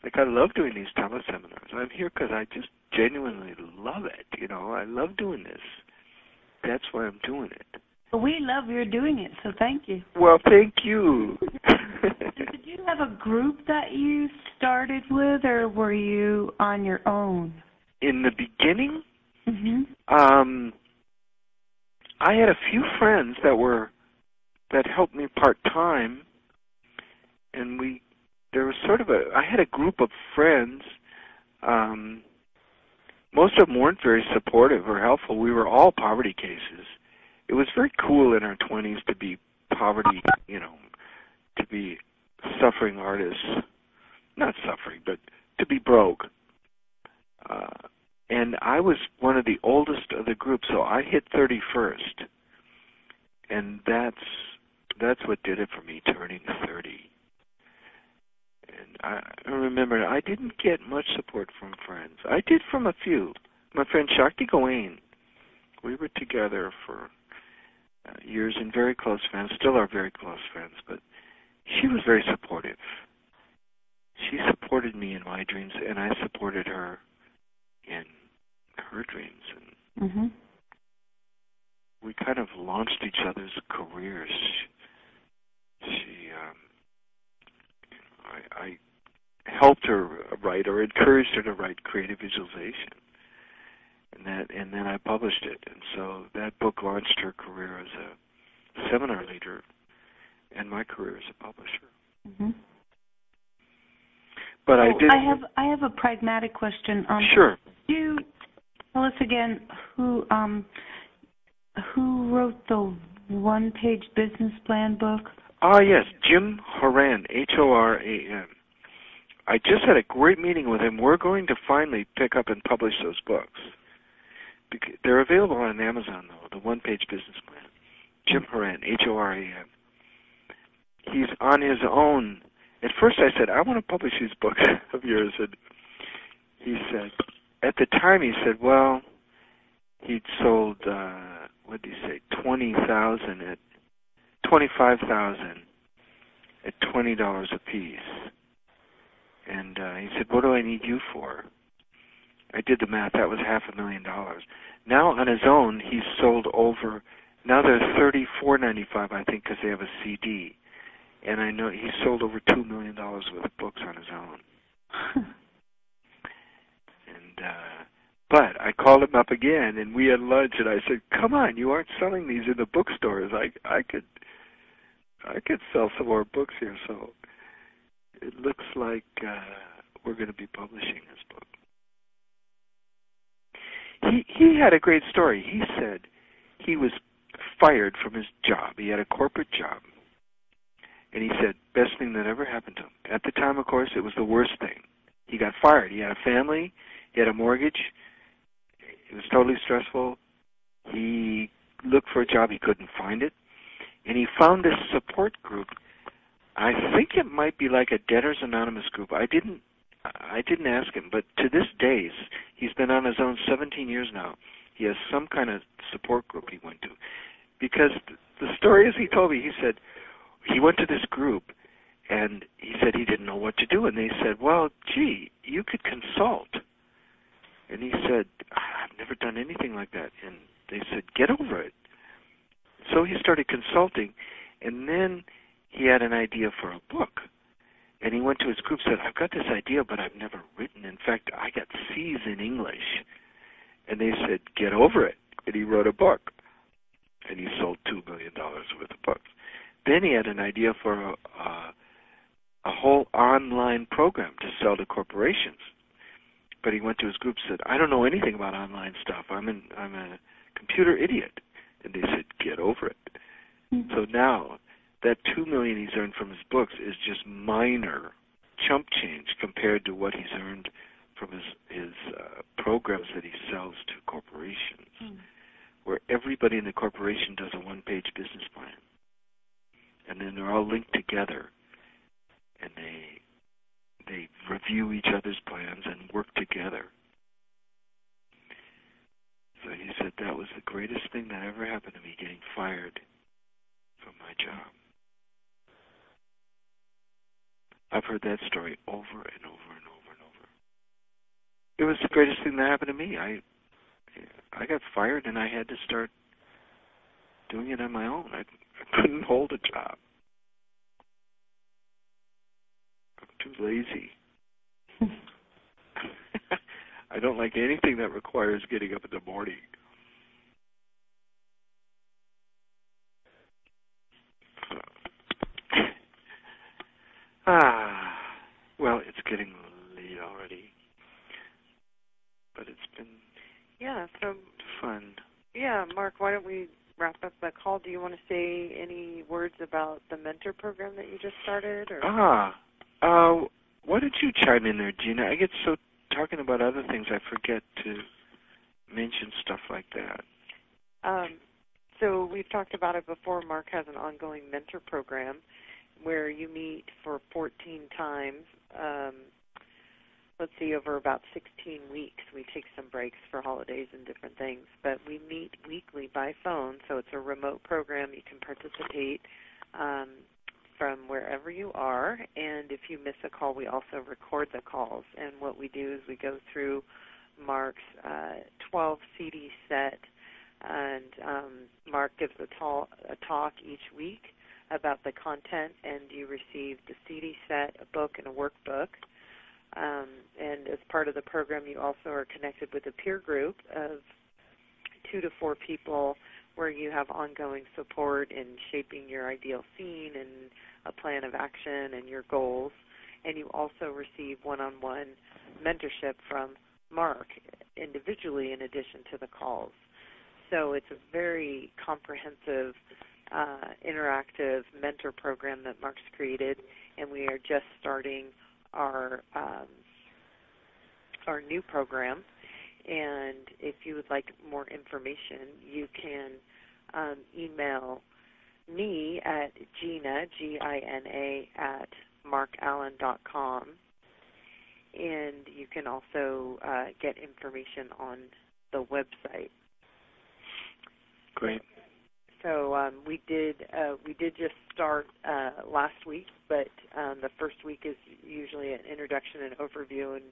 Like, I love doing these teleseminars. I'm here because I just genuinely love it. I love doing this. That's why I'm doing it. Well, we love your doing it, so thank you. Well, thank you. Did you have a group that you started with, or were you on your own? In the beginning, mm-hmm. I had a few friends that helped me part-time, and there was I had a group of friends. Most of them weren't very supportive or helpful. We were all poverty cases. It was very cool in our 20s to be poverty, to be suffering artists. Not suffering, but to be broke. And I was one of the oldest of the group, so I hit 31st. And that's what did it for me, turning 30. And I remember I didn't get much support from friends. I did from a few. My friend Shakti Gawain, we were together for years and very close friends, still are very close friends, but she was very supportive. She supported me in my dreams, and I supported her in her dreams. And we kind of launched each other's careers. I helped her write or encouraged her to write creative visualization. And then I published it. And so that book launched her career as a seminar leader. And began my career as a publisher. Mm-hmm. But I have a pragmatic question. Sure. Could you tell us again who wrote the one-page business plan book? Yes, Jim Horan, Horan. I just had a great meeting with him. We're going to finally pick up and publish those books. They're available on Amazon, though, the one-page business plan. Jim Horan, Horan. He's on his own. At first I said, I want to publish these books of yours. And he said, at the time he said, well, he'd sold, what did he say, 25,000 at $20 a piece. And he said, what do I need you for? I did the math. That was $500,000. Now on his own, he's sold over, now they're $34.95, I think, because they have a CD. And I know he's sold over $2 million worth of books on his own. But I called him up again, and we had lunch, and I said, come on, you aren't selling these in the bookstores. I could sell some more books here. So it looks like we're going to be publishing this book. He had a great story. He said he was fired from his job. He had a corporate job. And he said, best thing that ever happened to him. At the time, of course, it was the worst thing. He got fired. He had a family. He had a mortgage. It was totally stressful. He looked for a job. He couldn't find it. And he found this support group. I think it might be like a Debtors Anonymous group. I didn't ask him, but to this day, he's been on his own 17 years now. He has some kind of support group he went to. Because the story as he told me, he said, he went to this group, and he said he didn't know what to do. And they said, well, gee, you could consult. And he said, I've never done anything like that. And they said, get over it. So he started consulting, and then he had an idea for a book. And he went to his group and said, I've got this idea, but I've never written. In fact, I got C's in English. And they said, get over it. And he wrote a book. And he sold $2 million worth of books. Then he had an idea for a whole online program to sell to corporations. But he went to his group and said, I don't know anything about online stuff. I'm a computer idiot. And they said, get over it. Mm-hmm. So now that $2 million he's earned from his books is just minor chump change compared to what he's earned from his programs that he sells to corporations, where everybody in the corporation does a one-page business plan. And then they're all linked together, and they review each other's plans and work together. So he said that was the greatest thing that ever happened to me, getting fired from my job. I've heard that story over and over and over and over. It was the greatest thing that happened to me. I got fired, and I had to start doing it on my own. I couldn't hold a job. I'm too lazy. I don't like anything that requires getting up in the morning. Well, it's getting late already. But it's been fun. Yeah, Mark, why don't we wrap up the call? Do you want to say any words about the mentor program that you just started? Or? Why don't you chime in there, Gina? I get so talking about other things, I forget to mention stuff like that. So we've talked about it before. Mark has an ongoing mentor program where you meet for 14 times, over about 16 weeks. We take some breaks for holidays and different things, but we meet weekly by phone, so it's a remote program. You can participate from wherever you are, and if you miss a call, we also record the calls. And what we do is we go through Mark's 12 CD set, and Mark gives a talk each week about the content, and you receive the CD set, a book, and a workbook. And as part of the program, you also are connected with a peer group of 2 to 4 people where you have ongoing support in shaping your ideal scene and a plan of action and your goals. And you also receive one-on-one mentorship from Marc individually in addition to the calls. So it's a very comprehensive, interactive mentor program that Marc's created, and we are just starting our new program. And if you would like more information, you can email me at Gina, Gina, at marcallen.com. And you can also get information on the website. Great. So we did just start last week, but the first week is usually an introduction and overview, and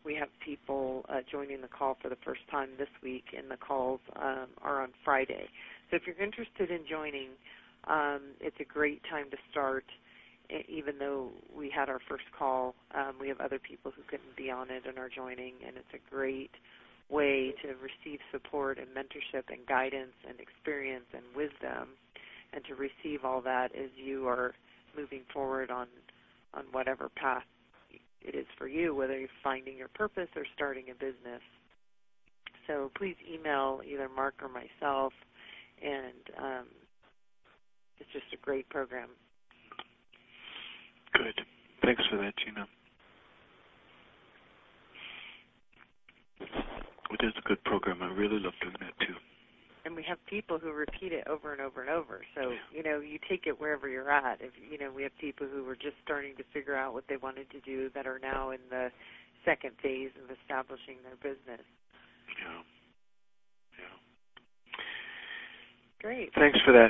we have people joining the call for the first time this week, and the calls are on Friday. So if you're interested in joining, it's a great time to start. Even though we had our first call, we have other people who couldn't be on it and are joining, and it's a great way to receive support and mentorship and guidance and experience and wisdom, and to receive all that as you are moving forward on whatever path it is for you, whether you're finding your purpose or starting a business. So please email either Marc or myself, and it's just a great program. Good. Thanks for that, Gina. It is a good program. I really love doing that, too. And we have people who repeat it over and over and over. So, you take it wherever you're at. If we have people who were just starting to figure out what they wanted to do that are now in the second phase of establishing their business. Yeah. Great. Thanks for that.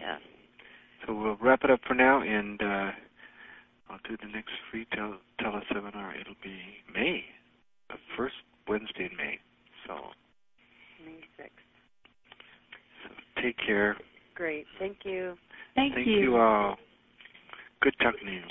Yeah. So we'll wrap it up for now, and I'll do the next free teleseminar. It'll be May, the first Wednesday in May. So May 6th. So take care. Great. Thank you. Thank you. Thank you all. Good talking to you.